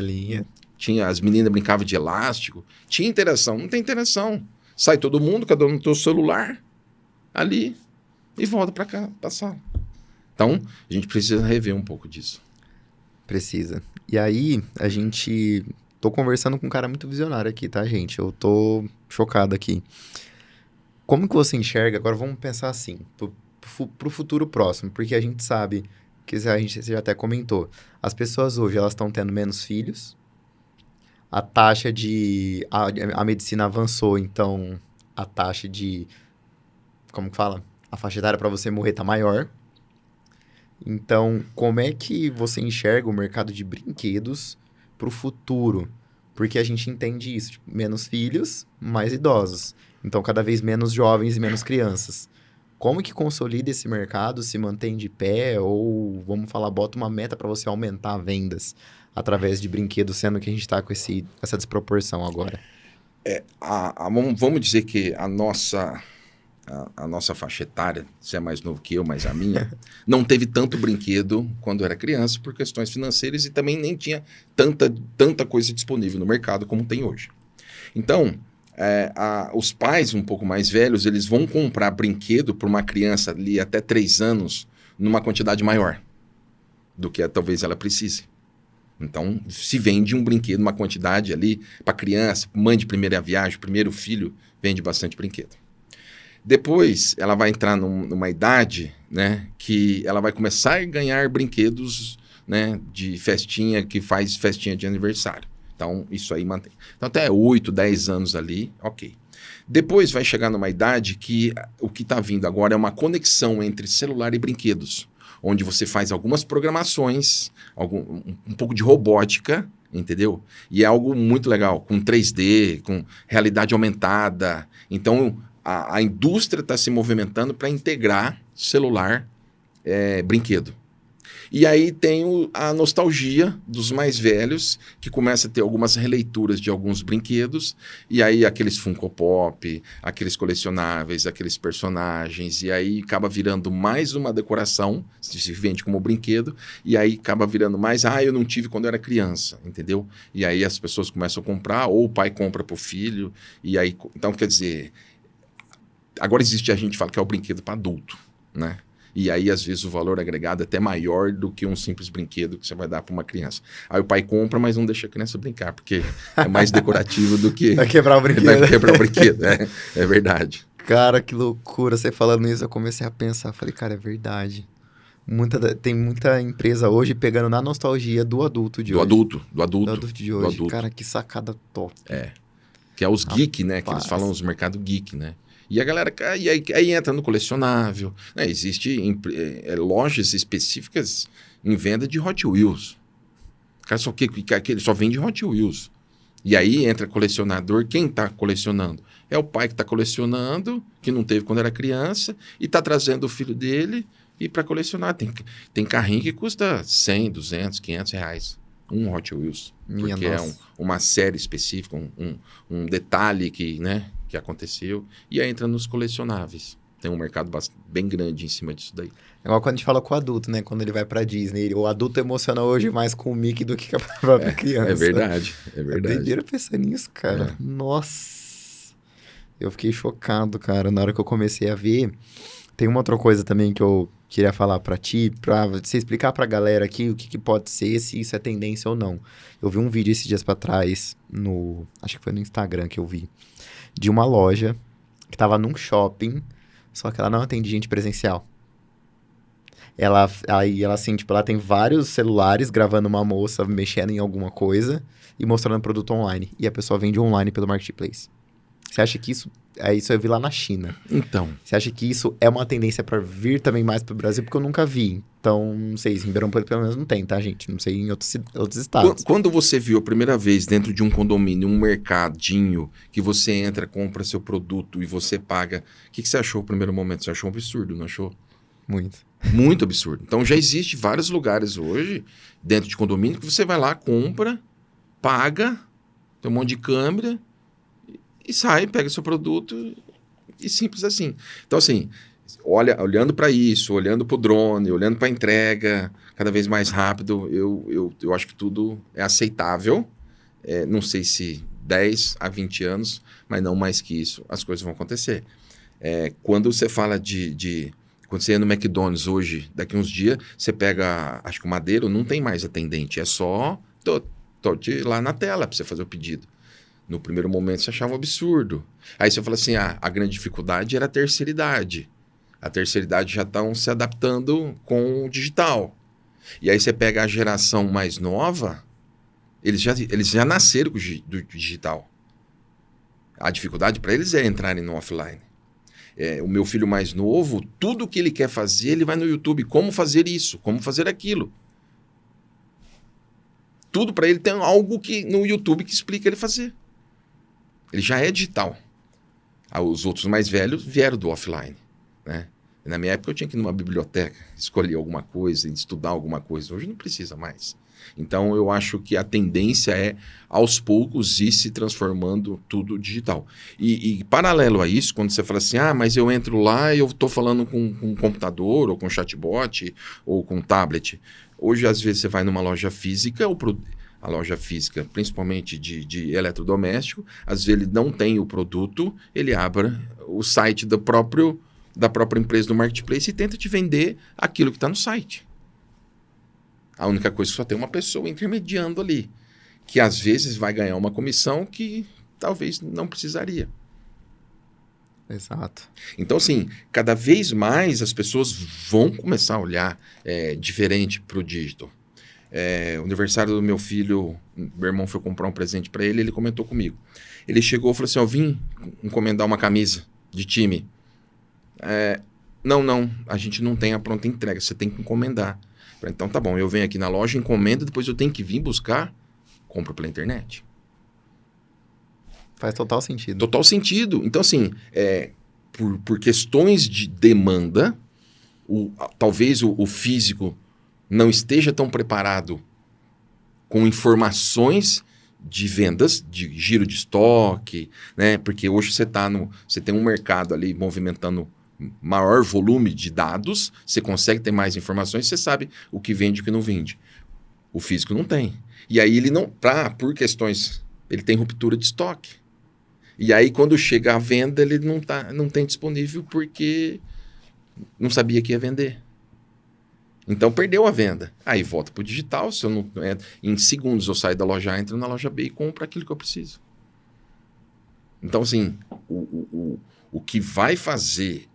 As meninas brincavam de elástico. Tinha interação. Não tem interação. Sai todo mundo, cada um no seu celular, ali, e volta para cá, para a sala. Então, a gente precisa rever um pouco disso. Precisa. E aí, tô conversando com um cara muito visionário aqui, tá, gente? Eu tô chocado aqui. Como que você enxerga? Agora vamos pensar assim, pro futuro próximo, porque a gente sabe que você já até comentou. As pessoas hoje, elas estão tendo menos filhos. A taxa a medicina avançou, então a taxa de... Como que fala? A faixa etária para você morrer tá maior. Então, como é que você enxerga o mercado de brinquedos pro futuro? Porque a gente entende isso, tipo, menos filhos, mais idosos. Então, cada vez menos jovens e menos crianças. Como que consolida esse mercado, se mantém de pé ou, vamos falar, bota uma meta para você aumentar vendas através de brinquedos, sendo que a gente está com essa desproporção agora? Vamos dizer que a nossa faixa etária, você é mais novo que eu, mas a minha, não teve tanto brinquedo quando era criança por questões financeiras e também nem tinha tanta coisa disponível no mercado como tem hoje. Então, os pais um pouco mais velhos, eles vão comprar brinquedo para uma criança ali até 3 anos numa quantidade maior do que talvez ela precise. Então, se vende um brinquedo, uma quantidade ali para criança, mãe de primeira viagem, primeiro filho, vende bastante brinquedo. Depois, ela vai entrar numa idade, né, que ela vai começar a ganhar brinquedos, né, de festinha, que faz festinha de aniversário. Então, isso aí mantém. Então, até 8, 10 anos ali, ok. Depois vai chegar numa idade que o que está vindo agora é uma conexão entre celular e brinquedos, onde você faz algumas programações, um pouco de robótica, entendeu? E é algo muito legal, com 3D, com realidade aumentada. Então, a indústria está se movimentando para integrar celular, brinquedo. E aí tem a nostalgia dos mais velhos, que começa a ter algumas releituras de alguns brinquedos, e aí aqueles Funko Pop, aqueles colecionáveis, aqueles personagens, e aí acaba virando mais uma decoração, se vende como brinquedo, e aí acaba virando mais, eu não tive quando eu era criança, entendeu? E aí as pessoas começam a comprar, ou o pai compra para o filho, e aí, então quer dizer, agora existe, a gente fala que é o brinquedo para adulto, né? E aí, às vezes, o valor agregado é até maior do que um simples brinquedo que você vai dar para uma criança. Aí o pai compra, mas não deixa a criança brincar, porque é mais decorativo do que... Vai quebrar o brinquedo. Vai quebrar o brinquedo, é verdade. Cara, que loucura. Você falando isso, eu comecei a pensar. Falei, cara, é verdade. Tem muita empresa hoje pegando na nostalgia do adulto de hoje. Do adulto de hoje. Cara, que sacada top. Que é os geek, né? Que eles falam os mercados geek, né? E a galera aí entra no colecionável. Né? Existem lojas específicas em venda de Hot Wheels. O cara só vende Hot Wheels. E aí entra colecionador. Quem está colecionando? É o pai que está colecionando, que não teve quando era criança, e está trazendo o filho dele e para colecionar. Tem carrinho que custa 100, 200, 500 reais. Um Hot Wheels. Porque é uma série específica, um detalhe que, né, que aconteceu, e aí entra nos colecionáveis. Tem um mercado bem grande em cima disso daí. É igual quando a gente fala com o adulto, né? Quando ele vai pra Disney. O adulto emociona hoje mais com o Mickey do que com a própria criança. É verdade, é verdade. É doideira pensar nisso, cara. Nossa. Eu fiquei chocado, cara, na hora que eu comecei a ver. Tem uma outra coisa também que eu queria falar pra ti, pra você explicar pra galera aqui o que pode ser, se isso é tendência ou não. Eu vi um vídeo esses dias pra trás, acho que foi no Instagram que eu vi, de uma loja que tava num shopping, só que ela não atende gente presencial. Ela assim, tipo, ela tem vários celulares gravando uma moça mexendo em alguma coisa e mostrando produto online. E a pessoa vende online pelo Marketplace. Você acha que isso eu vi lá na China. Então. Você acha que isso é uma tendência para vir também mais pro Brasil? Porque eu nunca vi. Então, não sei, em Ribeirão Preto pelo menos não tem, tá, gente? Não sei em outros estados. Quando você viu a primeira vez dentro de um condomínio, um mercadinho, que você entra, compra seu produto e você paga, o que você achou no primeiro momento? Você achou um absurdo, não achou? Muito. Muito absurdo. Então, já existe vários lugares hoje, dentro de condomínio, que você vai lá, compra, paga, tem um monte de câmera e sai, pega seu produto e simples assim. Então, assim, olhando para isso, olhando para o drone, olhando para a entrega, cada vez mais rápido, eu acho que tudo é aceitável. Não sei se 10 a 20 anos, mas não mais que isso, as coisas vão acontecer. Quando você fala quando você ia no McDonald's hoje, daqui uns dias, você pega, acho que o Madeiro, não tem mais atendente, é só lá na tela para você fazer o pedido. No primeiro momento você achava um absurdo. Aí você fala assim, a grande dificuldade era a terceira idade. A terceira idade já estão se adaptando com o digital. E aí você pega a geração mais nova, eles já nasceram com do digital. A dificuldade para eles é entrarem no offline. O meu filho mais novo, tudo que ele quer fazer, ele vai no YouTube. Como fazer isso? Como fazer aquilo? Tudo para ele tem algo no YouTube que explica ele fazer. Ele já é digital. Os outros mais velhos vieram do offline, né? Na minha época eu tinha que ir numa biblioteca, escolher alguma coisa, estudar alguma coisa. Hoje não precisa mais. Então eu acho que a tendência é, aos poucos, ir se transformando tudo digital. E paralelo a isso, quando você fala assim, mas eu entro lá e eu estou falando com um computador, ou com chatbot, ou com tablet. Hoje, às vezes, você vai numa loja física, a loja física, principalmente de eletrodoméstico, às vezes ele não tem o produto, ele abre o site da própria empresa do Marketplace e tenta te vender aquilo que está no site. A única coisa é que só tem uma pessoa intermediando ali, que às vezes vai ganhar uma comissão que talvez não precisaria. Exato. Então, assim, cada vez mais as pessoas vão começar a olhar diferente para o digital. O aniversário do meu filho, meu irmão foi comprar um presente para ele, ele comentou comigo. Ele chegou e falou assim, eu vim encomendar uma camisa de time. Não, a gente não tem a pronta entrega, você tem que encomendar. Falei, então tá bom, eu venho aqui na loja, encomendo, depois eu tenho que vir buscar, compro pela internet. Faz total sentido. Total sentido. Então, assim, por questões de demanda, talvez o físico não esteja tão preparado com informações de vendas, de giro de estoque, né? Porque hoje você tem um mercado ali movimentando maior volume de dados, você consegue ter mais informações, você sabe o que vende e o que não vende. O físico não tem. E aí ele não, por questões, ele tem ruptura de estoque. E aí quando chega a venda, ele não tem disponível porque não sabia que ia vender. Então perdeu a venda. Aí volta para o digital, em segundos eu saio da loja A, entro na loja B e compro aquilo que eu preciso. Então, assim, o que vai fazer...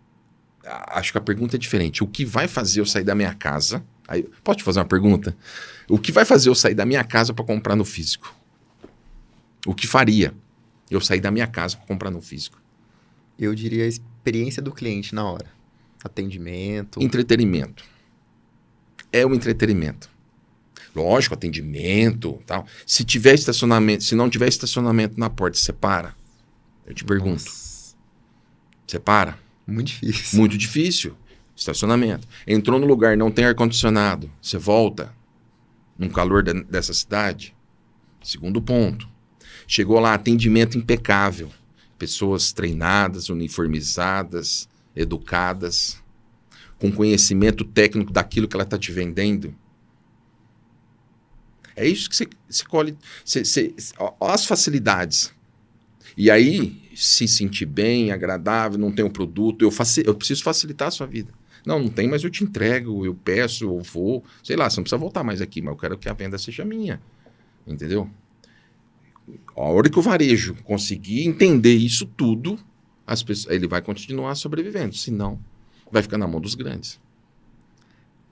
Acho que a pergunta é diferente. O que vai fazer eu sair da minha casa... Posso te fazer uma pergunta? O que vai fazer eu sair da minha casa para comprar no físico? O que faria eu sair da minha casa para comprar no físico? Eu diria a experiência do cliente na hora. Atendimento. Entretenimento. É o entretenimento. Lógico, atendimento, tal. Se tiver estacionamento, se não tiver estacionamento na porta, você para. Eu te pergunto. Você para? Muito difícil. Muito difícil. Estacionamento. Entrou no lugar, não tem ar-condicionado. Você volta num calor dessa cidade. Segundo ponto. Chegou lá, atendimento impecável. Pessoas treinadas, uniformizadas, educadas, com conhecimento técnico daquilo que ela está te vendendo. É isso que você colhe. Olha as facilidades. E aí, se sentir bem, agradável, não tem um produto, eu preciso facilitar a sua vida. Não tem, mas eu te entrego, eu peço, eu vou. Sei lá, você não precisa voltar mais aqui, mas eu quero que a venda seja minha. Entendeu? A hora que o varejo conseguir entender isso tudo, ele vai continuar sobrevivendo. Senão, vai ficar na mão dos grandes.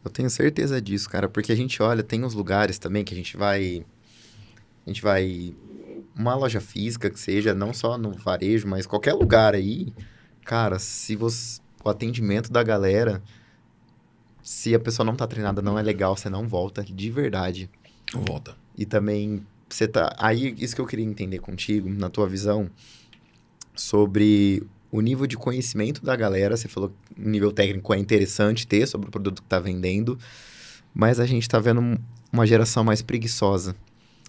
Eu tenho certeza disso, cara, porque a gente olha, tem uns lugares também que a gente vai, uma loja física que seja, não só no varejo, mas qualquer lugar aí, cara, o atendimento da galera, se a pessoa não tá treinada, não é legal, você não volta de verdade. Não volta. E também, aí, isso que eu queria entender contigo, na tua visão, sobre o nível de conhecimento da galera. Você falou que o nível técnico é interessante ter sobre o produto que tá vendendo, mas a gente tá vendo uma geração mais preguiçosa,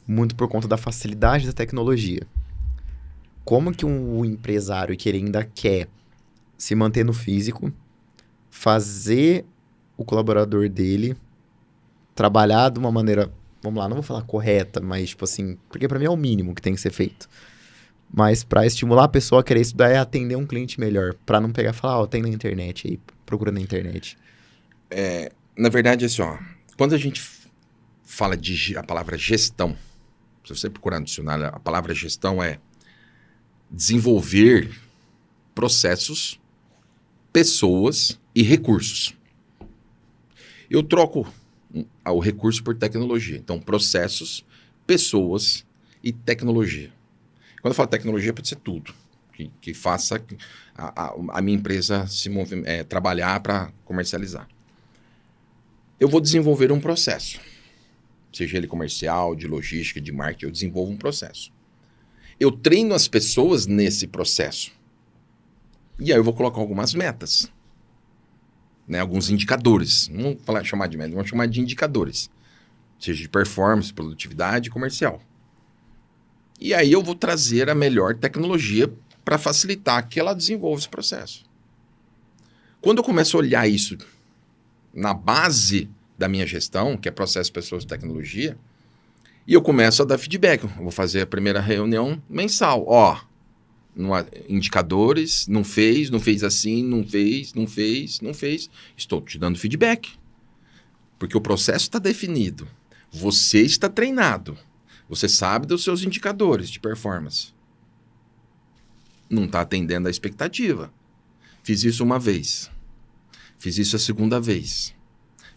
muito por conta da facilidade da tecnologia. Como que um empresário que ele ainda quer se manter no físico, fazer o colaborador dele trabalhar de uma maneira, vamos lá, não vou falar correta, mas tipo assim, porque para mim é o mínimo que tem que ser feito. Mas para estimular a pessoa a querer estudar é atender um cliente melhor, para não pegar e falar, tem na internet aí, procura na internet. Na verdade, assim, quando a gente fala a palavra gestão, se você procurar no dicionário, a palavra gestão é desenvolver processos, pessoas e recursos. Eu troco o recurso por tecnologia. Então, processos, pessoas e tecnologia. Quando eu falo tecnologia, pode ser tudo. Que faça a minha empresa trabalhar para comercializar. Eu vou desenvolver um processo. Seja ele comercial, de logística, de marketing, eu desenvolvo um processo. Eu treino as pessoas nesse processo. E aí eu vou colocar algumas metas. Né, alguns indicadores. Não vou chamar de metas, vamos chamar de indicadores. Seja de performance, produtividade e comercial. E aí eu vou trazer a melhor tecnologia para facilitar que ela desenvolva esse processo. Quando eu começo a olhar isso na base da minha gestão, que é processo, pessoas e tecnologia, e eu começo a dar feedback. Eu vou fazer a primeira reunião mensal. Indicadores, não fez assim, não fez. Estou te dando feedback. Porque o processo está definido. Você está treinado. Você sabe dos seus indicadores de performance. Não está atendendo a expectativa. Fiz isso uma vez. Fiz isso a segunda vez.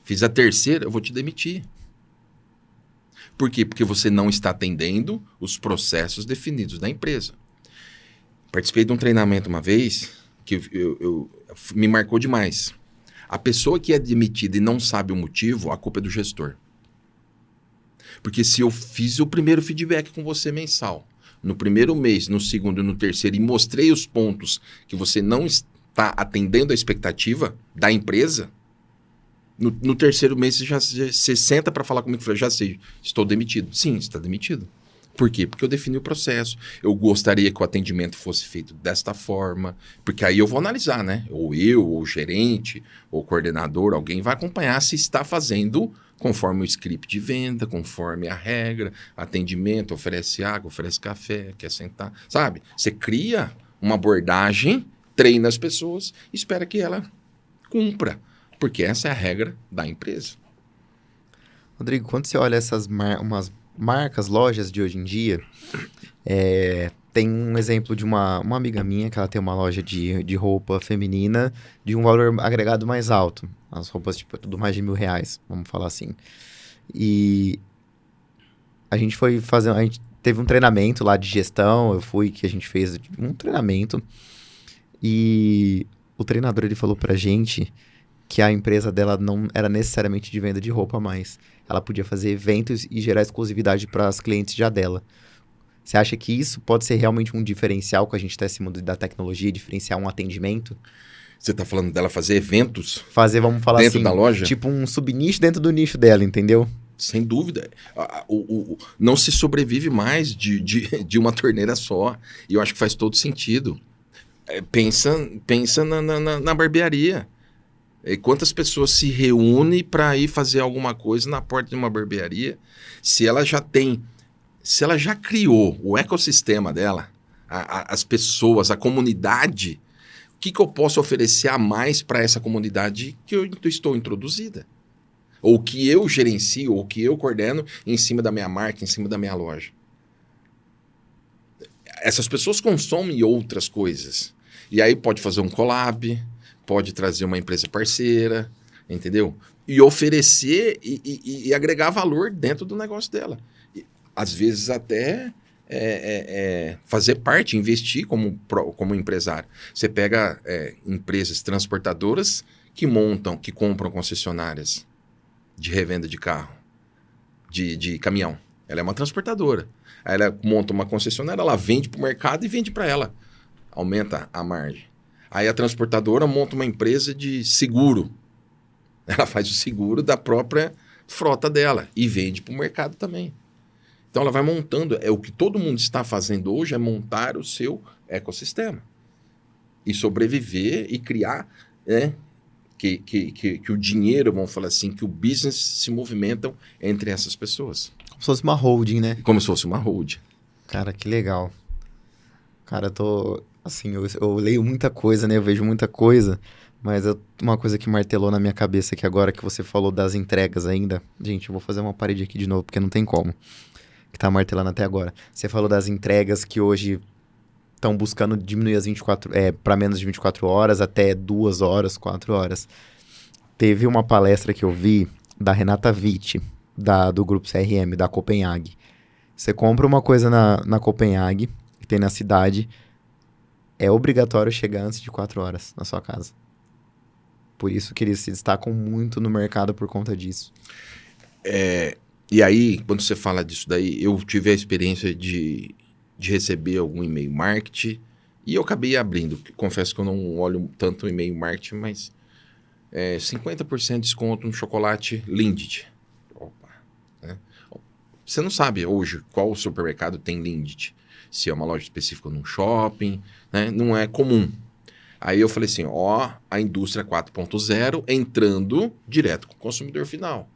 Fiz a terceira, eu vou te demitir. Por quê? Porque você não está atendendo os processos definidos da empresa. Participei de um treinamento uma vez que me marcou demais. A pessoa que é demitida e não sabe o motivo, a culpa é do gestor. Porque se eu fiz o primeiro feedback com você mensal, no primeiro mês, no segundo e no terceiro, e mostrei os pontos que você não está atendendo a expectativa da empresa, no terceiro mês você senta para falar comigo e fala, já sei, estou demitido. Sim, está demitido. Por quê? Porque eu defini o processo. Eu gostaria que o atendimento fosse feito desta forma, porque aí eu vou analisar, né? Ou ou o gerente, ou o coordenador, alguém vai acompanhar se está fazendo conforme o script de venda, conforme a regra, atendimento, oferece água, oferece café, quer sentar, sabe? Você cria uma abordagem, treina as pessoas, espera que ela cumpra, porque essa é a regra da empresa. Rodrigo, quando você olha umas marcas, lojas de hoje em dia, tem um exemplo de uma amiga minha que ela tem uma loja de roupa feminina de um valor agregado mais alto. As roupas, tipo, tudo mais de R$1.000, vamos falar assim. E a gente teve um treinamento lá de gestão, que a gente fez um treinamento, e o treinador, ele falou pra gente que a empresa dela não era necessariamente de venda de roupa mais. Ela podia fazer eventos e gerar exclusividade para as clientes já dela. Você acha que isso pode ser realmente um diferencial com a gente está em cima da tecnologia, diferenciar um atendimento? Você está falando dela fazer eventos? Vamos falar dentro assim, da loja? Tipo um subnicho dentro do nicho dela, entendeu? Sem dúvida. Não se sobrevive mais de uma torneira só. E eu acho que faz todo sentido. Pensa na barbearia. E quantas pessoas se reúnem para ir fazer alguma coisa na porta de uma barbearia? Se ela já criou o ecossistema dela, as pessoas, a comunidade, o que eu posso oferecer a mais para essa comunidade que eu estou introduzida? Ou que eu gerencio, ou que eu coordeno em cima da minha marca, em cima da minha loja. Essas pessoas consomem outras coisas. E aí pode fazer um collab, pode trazer uma empresa parceira, entendeu? E oferecer e agregar valor dentro do negócio dela. E, às vezes até fazer parte, investir como empresário. Você pega empresas transportadoras que compram concessionárias de revenda de carro, de caminhão. Ela é uma transportadora. Aí ela monta uma concessionária, ela vende para o mercado e vende para ela. Aumenta a margem. Aí a transportadora monta uma empresa de seguro. Ela faz o seguro da própria frota dela e vende para o mercado também. Então ela vai montando. O que todo mundo está fazendo hoje é montar o seu ecossistema. E sobreviver e criar, né, que o dinheiro, vamos falar assim, que o business se movimentam entre essas pessoas. Como se fosse uma holding, né? Como se fosse uma holding. Cara, que legal. Cara, eu tô... Assim, eu leio muita coisa, né? Eu vejo muita coisa. Mas uma coisa que martelou na minha cabeça aqui agora, que você falou das entregas ainda. Gente, eu vou fazer uma parede aqui de novo, porque não tem como. Que tá martelando até agora. Você falou das entregas que hoje estão buscando diminuir as 24... para menos de 24 horas, até 2 horas, 4 horas. Teve uma palestra que eu vi da Renata Witt, do grupo CRM, da Copenhague. Você compra uma coisa na Copenhague, que tem na cidade... É obrigatório chegar antes de 4 horas na sua casa. Por isso que eles se destacam muito no mercado por conta disso. E aí, quando você fala disso daí, eu tive a experiência de receber algum e-mail marketing e eu acabei abrindo. Confesso que eu não olho tanto o e-mail marketing, mas 50% de desconto no chocolate Lindt. Opa, né? Você não sabe hoje qual supermercado tem Lindt. Se é uma loja específica num shopping, né? Não é comum. Aí eu falei assim, a indústria 4.0 entrando direto com o consumidor final.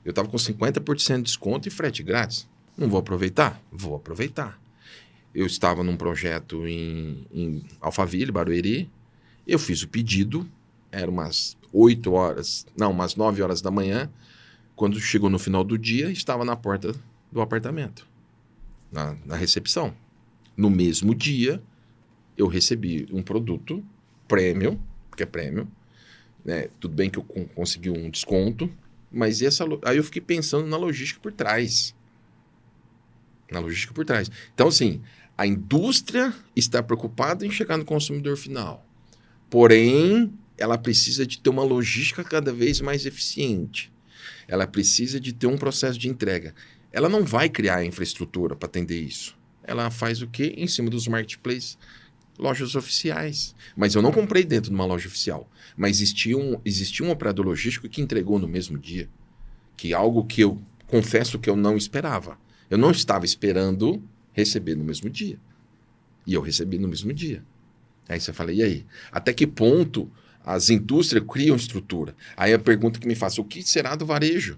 Eu estava com 50% de desconto e frete grátis. Não vou aproveitar? Vou aproveitar. Eu estava num projeto em Alphaville, Barueri. Eu fiz o pedido, era umas 9 horas da manhã. Quando chegou no final do dia, estava na porta do apartamento, na recepção. No mesmo dia, eu recebi um produto premium, que é premium, né? Tudo bem que eu consegui um desconto, mas aí eu fiquei pensando na logística por trás. Então, assim, a indústria está preocupada em chegar no consumidor final. Porém, ela precisa de ter uma logística cada vez mais eficiente. Ela precisa de ter um processo de entrega. Ela não vai criar a infraestrutura para atender isso. Ela faz o quê? Em cima dos marketplaces, lojas oficiais. Mas eu não comprei dentro de uma loja oficial. Mas existia um operador logístico que entregou no mesmo dia. Que é algo que eu confesso que eu não esperava. Eu não estava esperando receber no mesmo dia. E eu recebi no mesmo dia. Aí você fala, e aí? Até que ponto as indústrias criam estrutura? Aí a pergunta que me faço, o que será do varejo?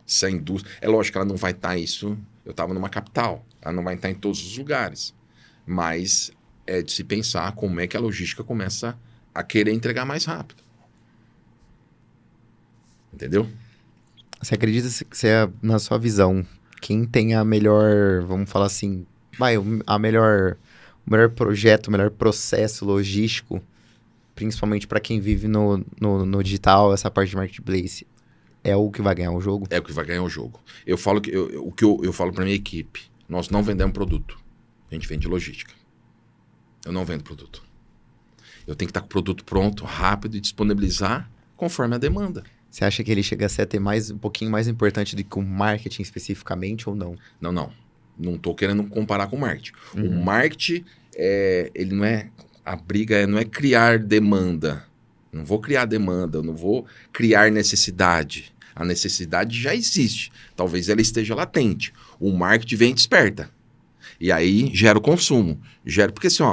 Se a indústria... É lógico que ela não vai estar isso... Eu estava numa capital, ela não vai estar em todos os lugares. Mas é de se pensar como é que a logística começa a querer entregar mais rápido. Entendeu? Você acredita que na sua visão, quem tem a melhor, vamos falar assim, o melhor projeto, o melhor processo logístico, principalmente para quem vive no digital, essa parte de marketplace, é o que vai ganhar o jogo? É o que vai ganhar o jogo. Eu falo eu falo para minha equipe, nós não vendemos produto, a gente vende logística. Eu não vendo produto. Eu tenho que estar com o produto pronto, rápido e disponibilizar conforme a demanda. Você acha que ele chega a ser até um pouquinho mais importante do que o marketing especificamente ou não? Não. Não estou querendo comparar com o marketing. Uhum. O marketing, ele não é... A briga não é criar demanda. Não vou criar demanda, eu não vou criar necessidade. A necessidade já existe. Talvez ela esteja latente. O marketing vem e desperta. E aí gera o consumo. Porque assim,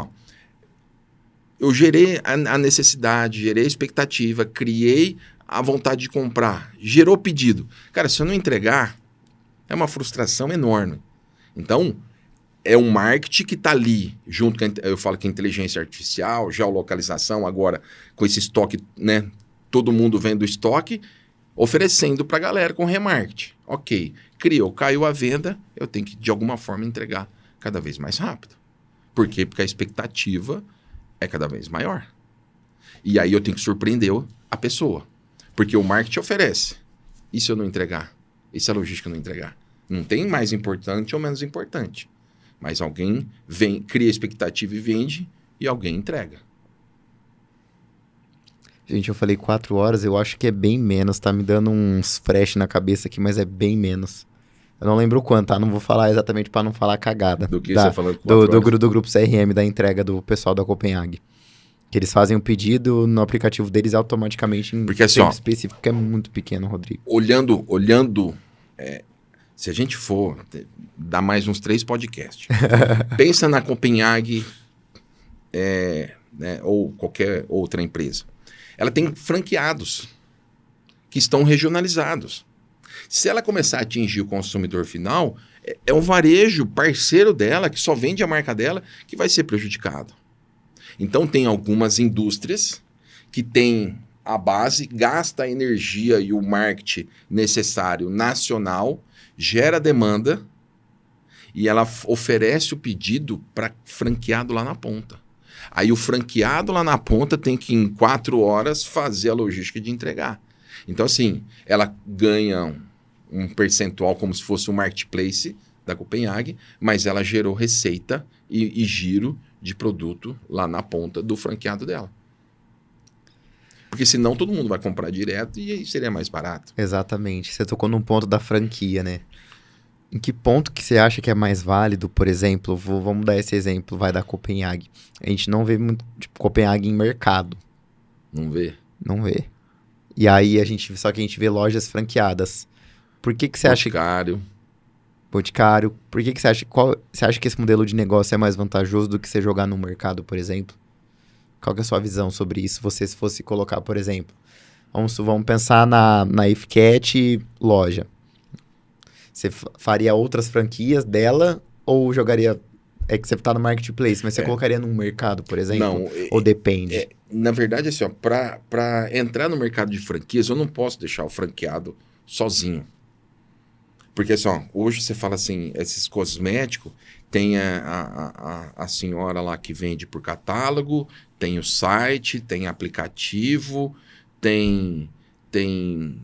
eu gerei a necessidade, gerei a expectativa, criei a vontade de comprar, gerou pedido. Cara, se eu não entregar, é uma frustração enorme. Então, é um marketing que está ali, junto com, eu falo que a inteligência artificial, geolocalização, agora com esse estoque, né? Todo mundo vendo estoque, oferecendo para a galera com remarketing. Ok, criou, caiu a venda, eu tenho que, de alguma forma, entregar cada vez mais rápido. Por quê? Porque a expectativa é cada vez maior. E aí eu tenho que surpreender a pessoa. Porque o marketing oferece. E se eu não entregar? E se a logística não entregar? Não tem mais importante ou menos importante. Mas alguém vem, cria expectativa e vende, e alguém entrega. Gente, eu falei 4 horas, eu acho que é bem menos. Tá me dando uns flash na cabeça aqui, mas é bem menos. Eu não lembro o quanto, tá? Não vou falar exatamente pra não falar cagada. Do que você falou 4 horas? Do grupo CRM, da entrega do pessoal da Copenhague. Que eles fazem o pedido no aplicativo deles automaticamente em Porque, tempo específico, que é muito pequeno, Rodrigo. Olhando, se a gente for, dá mais uns 3 podcasts. Pensa na Copenhague, né, ou qualquer outra empresa. Ela tem franqueados que estão regionalizados. Se ela começar a atingir o consumidor final, é um varejo parceiro dela, que só vende a marca dela, que vai ser prejudicado. Então, tem algumas indústrias que têm a base, gasta a energia e o marketing necessário nacional, gera demanda e ela oferece o pedido para franqueado lá na ponta. Aí o franqueado lá na ponta tem que, em 4 horas, fazer a logística de entregar. Então, assim, ela ganha um percentual como se fosse um marketplace da Copenhague, mas ela gerou receita e giro de produto lá na ponta do franqueado dela. Porque senão todo mundo vai comprar direto e aí seria mais barato. Exatamente. Você tocou num ponto da franquia, né? Em que ponto que você acha que é mais válido, por exemplo, vamos dar esse exemplo, vai da Copenhague. A gente não vê muito, tipo, Copenhague em mercado. Não vê? Não vê. E aí só que a gente vê lojas franqueadas. Por que você acha... Boticário. Por que você acha... Você acha que esse modelo de negócio é mais vantajoso do que você jogar no mercado, por exemplo? Qual que é a sua visão sobre isso? Se fosse colocar, por exemplo, vamos pensar na IFCAT loja. Você faria outras franquias dela ou jogaria... É que você está no marketplace, mas você colocaria num mercado, por exemplo? Não. Ou depende? Na verdade, assim, para entrar no mercado de franquias, eu não posso deixar o franqueado sozinho. Porque, assim, hoje você fala assim, esses cosméticos, tem a senhora lá que vende por catálogo, tem o site, tem aplicativo, tem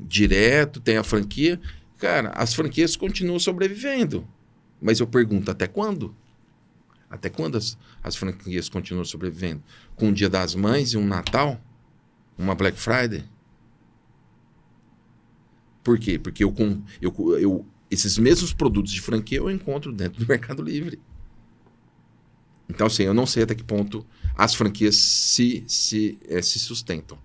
direto, tem a franquia. Cara, as franquias continuam sobrevivendo. Mas eu pergunto, até quando? Até quando as franquias continuam sobrevivendo? Com o Dia das Mães e um Natal? Uma Black Friday? Por quê? Porque esses mesmos produtos de franquia eu encontro dentro do Mercado Livre. Então, assim, eu não sei até que ponto as franquias se sustentam.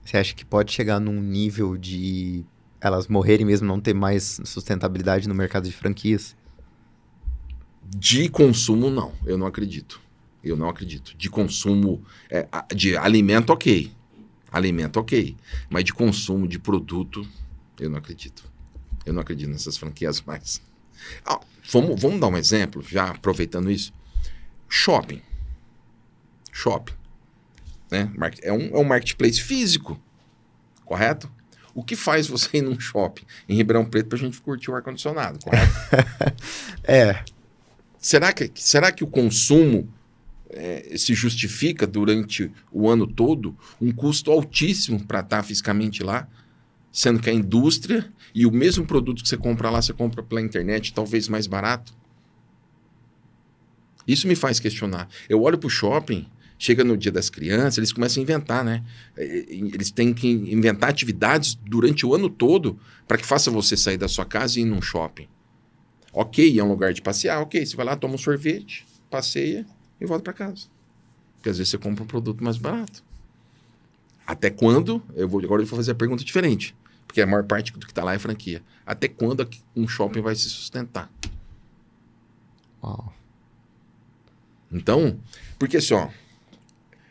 Você acha que pode chegar num nível de elas morrerem mesmo, não ter mais sustentabilidade no mercado de franquias? De consumo, não. Eu não acredito. Eu não acredito. De consumo, de alimento, ok. Alimento, ok. Mas de consumo, de produto, eu não acredito. Eu não acredito nessas franquias mais. Vamos dar um exemplo, já aproveitando isso. Shopping. Né? É um marketplace físico, correto? O que faz você ir num shopping em Ribeirão Preto pra gente curtir o ar-condicionado, correto? Será que o consumo se justifica durante o ano todo um custo altíssimo para estar fisicamente lá? Sendo que a indústria e o mesmo produto que você compra lá, você compra pela internet, talvez mais barato. Isso me faz questionar. Eu olho para o shopping, chega no Dia das Crianças, eles começam a inventar, né? Eles têm que inventar atividades durante o ano todo para que faça você sair da sua casa e ir num shopping. Ok, é um lugar de passear, ok. Você vai lá, toma um sorvete, passeia e volta para casa. Porque às vezes você compra um produto mais barato. Até quando? Agora eu vou fazer a pergunta diferente. Porque a maior parte do que está lá é franquia. Até quando um shopping vai se sustentar? Uau. Então, porque assim,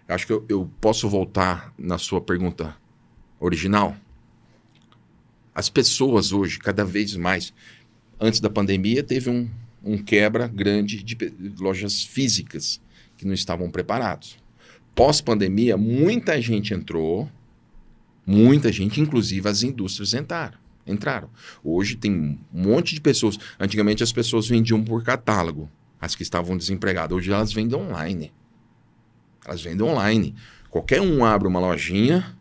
Acho que eu posso voltar na sua pergunta original. As pessoas hoje, cada vez mais, antes da pandemia, teve um quebra grande de lojas físicas que não estavam preparados. Pós-pandemia, muita gente entrou, muita gente, inclusive as indústrias entraram. Hoje tem um monte de pessoas. Antigamente as pessoas vendiam por catálogo, as que estavam desempregadas. Hoje elas vendem online. Qualquer um abre uma lojinha,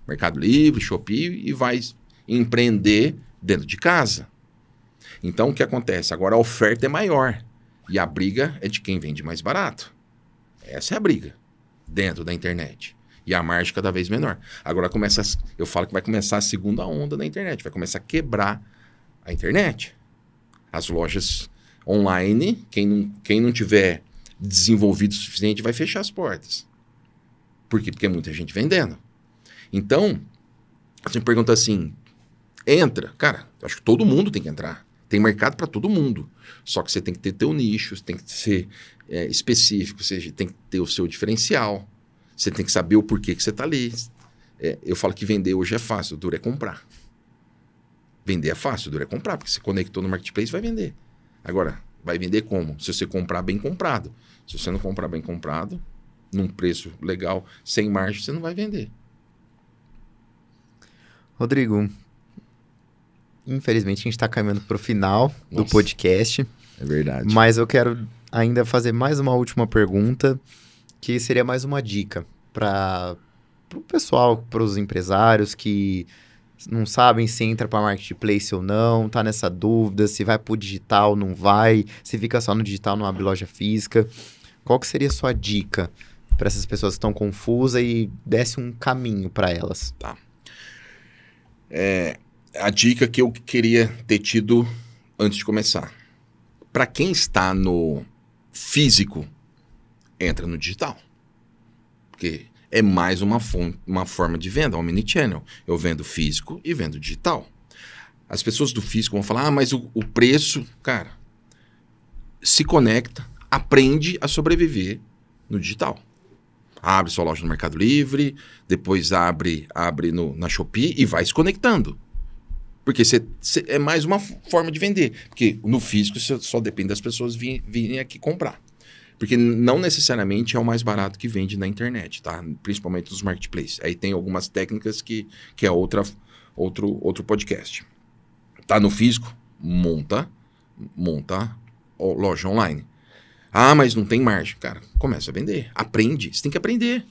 Mercado Livre, Shopee, e vai empreender dentro de casa. Então, o que acontece? Agora a oferta é maior e a briga é de quem vende mais barato. Essa é a briga dentro da internet. E a margem cada vez menor. Agora eu falo que vai começar a segunda onda na internet. Vai começar a quebrar a internet. As lojas online, quem não tiver desenvolvido o suficiente vai fechar as portas. Por quê? Porque é muita gente vendendo. Então, você me pergunta assim, entra. Cara, eu acho que todo mundo tem que entrar. Tem mercado para todo mundo. Só que você tem que ter teu nicho, tem que ser específico, ou seja, tem que ter o seu diferencial. Você tem que saber o porquê que você está ali. Eu falo que vender hoje é fácil, o duro é comprar. Vender é fácil, o duro é comprar, porque você conectou no marketplace, vai vender. Agora, vai vender como? Se você comprar bem comprado. Se você não comprar bem comprado, num preço legal, sem margem, você não vai vender. Rodrigo, infelizmente a gente está caminhando para o final do podcast. É verdade. Mas eu quero ainda fazer mais uma última pergunta, que seria mais uma dica para o pessoal, para os empresários que não sabem se entra para marketplace ou não, tá nessa dúvida, se vai para o digital, não vai, se fica só no digital, não abre loja física. Qual que seria a sua dica para essas pessoas que estão confusas e desse um caminho para elas? Tá. A dica que eu queria ter tido antes de começar. Para quem está no físico, entra no digital. Porque é mais uma forma de venda, um omnichannel. Eu vendo físico e vendo digital. As pessoas do físico vão falar, mas o preço... Cara, se conecta, aprende a sobreviver no digital. Abre sua loja no Mercado Livre, depois abre na Shopee e vai se conectando. Porque é mais uma forma de vender. Porque no físico você só depende das pessoas virem aqui comprar. Porque não necessariamente é o mais barato que vende na internet, tá? Principalmente nos marketplaces. Aí tem algumas técnicas que é outro podcast. Tá no físico? Monta loja online. Ah, mas não tem margem. Cara, começa a vender. Aprende. Você tem que aprender.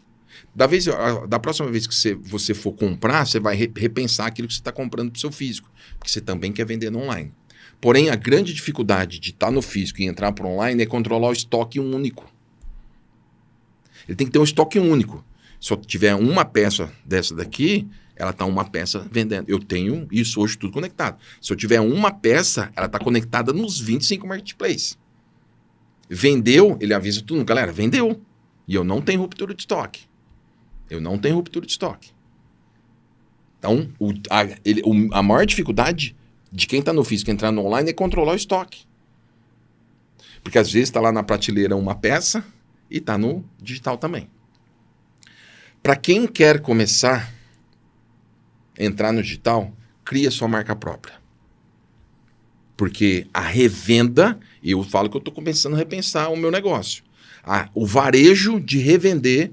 Da próxima vez que você for comprar, você vai repensar aquilo que você está comprando para o seu físico. Porque você também quer vender no online. Porém, a grande dificuldade de estar no físico e entrar para o online é controlar o estoque único. Ele tem que ter um estoque único. Se eu tiver uma peça dessa daqui, ela está uma peça vendendo. Eu tenho isso hoje tudo conectado. Se eu tiver uma peça, ela está conectada nos 25 marketplaces. Vendeu, ele avisa tudo. Galera, vendeu. E eu não tenho ruptura de estoque. Então, a maior dificuldade de quem está no físico entrar no online é controlar o estoque. Porque às vezes está lá na prateleira uma peça e está no digital também. Para quem quer começar a entrar no digital, cria sua marca própria. Porque a revenda, eu falo que eu estou começando a repensar o meu negócio. O varejo de revender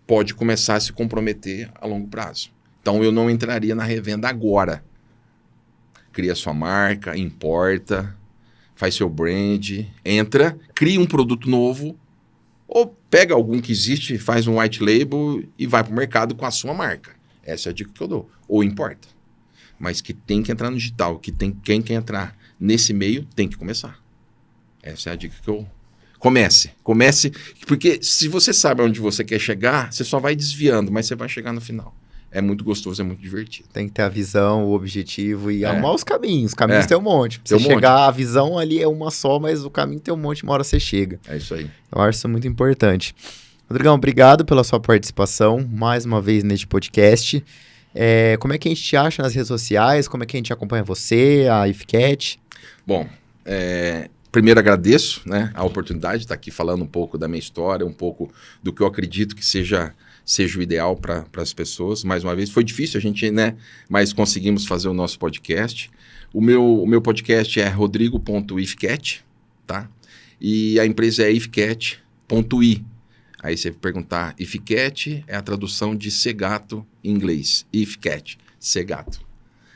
pode começar a se comprometer a longo prazo. Então eu não entraria na revenda agora. Cria sua marca, importa, faz seu brand, entra, cria um produto novo, ou pega algum que existe, faz um white label e vai para o mercado com a sua marca. Essa é a dica que eu dou. Ou importa. Mas que tem que entrar no digital, quem quer entrar nesse meio tem que começar. Essa é a dica que eu... Comece, porque se você sabe onde você quer chegar, você só vai desviando, mas você vai chegar no final. É muito gostoso, é muito divertido. Tem que ter a visão, o objetivo e amar os caminhos. Os caminhos tem um monte. Pra você chegar, a visão ali é uma só, mas o caminho tem um monte, uma hora você chega. É isso aí. Eu acho isso muito importante. Rodrigão, obrigado pela sua participação, mais uma vez neste podcast. Como é que a gente te acha nas redes sociais? Como é que a gente acompanha você, a IFCAT? Bom, primeiro agradeço, né, a oportunidade de estar aqui falando um pouco da minha história, um pouco do que eu acredito que seja o ideal para as pessoas. Mais uma vez, foi difícil a gente, né, mas conseguimos fazer o nosso podcast. O meu podcast é rodrigo.ifcat, tá? E a empresa é ifcat.i. Aí você perguntar, ifcat é a tradução de Segato em inglês. Ifcat, Segato.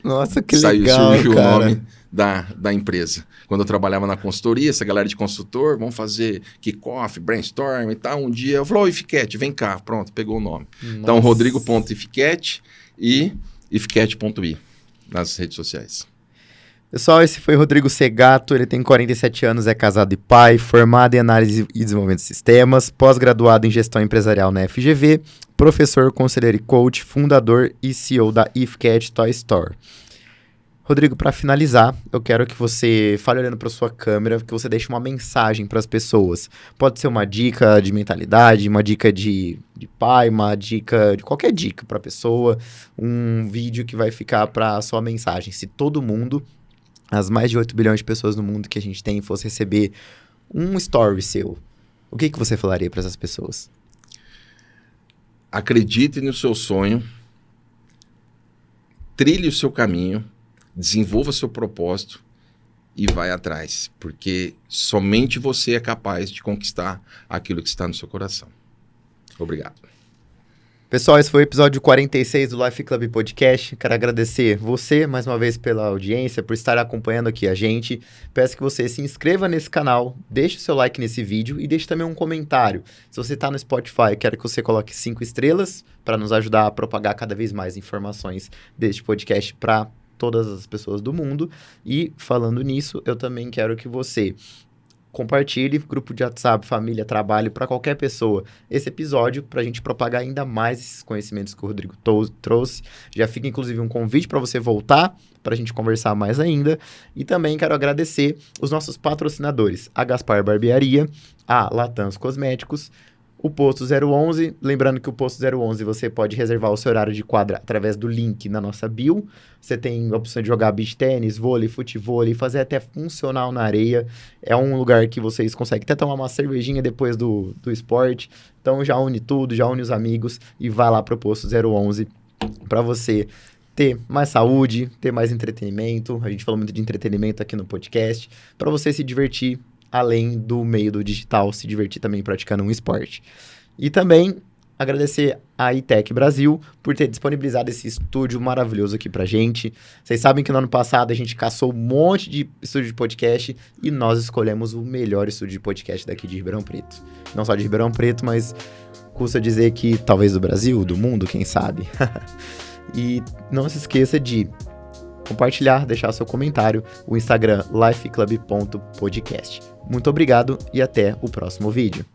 Nossa, que legal, surgiu cara. O nome da empresa. Quando eu trabalhava na consultoria, essa galera de consultor, vamos fazer kickoff, brainstorm e tal. Um dia eu falei, ifcat, vem cá. Pronto, pegou o nome. Nossa. Então, rodrigo.ifcat e ifcat.i nas redes sociais. Pessoal, esse foi Rodrigo Segato, ele tem 47 anos, é casado e pai, formado em análise e desenvolvimento de sistemas, pós-graduado em gestão empresarial na FGV, professor, conselheiro e coach, fundador e CEO da ifcat Toy Store. Rodrigo, para finalizar, eu quero que você fale olhando para sua câmera, que você deixe uma mensagem para as pessoas. Pode ser uma dica de mentalidade, uma dica de pai, uma dica de qualquer dica para a pessoa, um vídeo que vai ficar para a sua mensagem. Se todo mundo, as mais de 8 bilhões de pessoas no mundo que a gente tem, fosse receber um story seu, o que você falaria para essas pessoas? Acredite no seu sonho, trilhe o seu caminho, desenvolva seu propósito e vai atrás, porque somente você é capaz de conquistar aquilo que está no seu coração. Obrigado. Pessoal, esse foi o episódio 46 do Life Club Podcast. Quero agradecer você, mais uma vez, pela audiência, por estar acompanhando aqui a gente. Peço que você se inscreva nesse canal, deixe o seu like nesse vídeo e deixe também um comentário. Se você está no Spotify, quero que você coloque 5 estrelas para nos ajudar a propagar cada vez mais informações deste podcast para todas as pessoas do mundo. E, falando nisso, eu também quero que você compartilhe, grupo de WhatsApp, família, trabalho, para qualquer pessoa, esse episódio, para a gente propagar ainda mais esses conhecimentos que o Rodrigo trouxe. Já fica, inclusive, um convite para você voltar, para a gente conversar mais ainda. E também quero agradecer os nossos patrocinadores, a Gaspar Barbearia, a Latans Cosméticos, o Posto 011, lembrando que o Posto 011 você pode reservar o seu horário de quadra através do link na nossa bio. Você tem a opção de jogar beach tênis, vôlei, futevôlei, fazer até funcional na areia. É um lugar que vocês conseguem até tomar uma cervejinha depois do esporte. Então já une tudo, já une os amigos e vai lá pro Posto 011 para você ter mais saúde, ter mais entretenimento. A gente falou muito de entretenimento aqui no podcast, para você se divertir além do meio do digital, se divertir também praticando um esporte. E também agradecer a iTech Brasil por ter disponibilizado esse estúdio maravilhoso aqui pra gente. Vocês sabem que no ano passado a gente caçou um monte de estúdio de podcast e nós escolhemos o melhor estúdio de podcast daqui de Ribeirão Preto. Não só de Ribeirão Preto, mas custa dizer que talvez do Brasil, do mundo, quem sabe. E não se esqueça de compartilhar, deixar seu comentário, o Instagram lifeclub.podcast. Muito obrigado e até o próximo vídeo.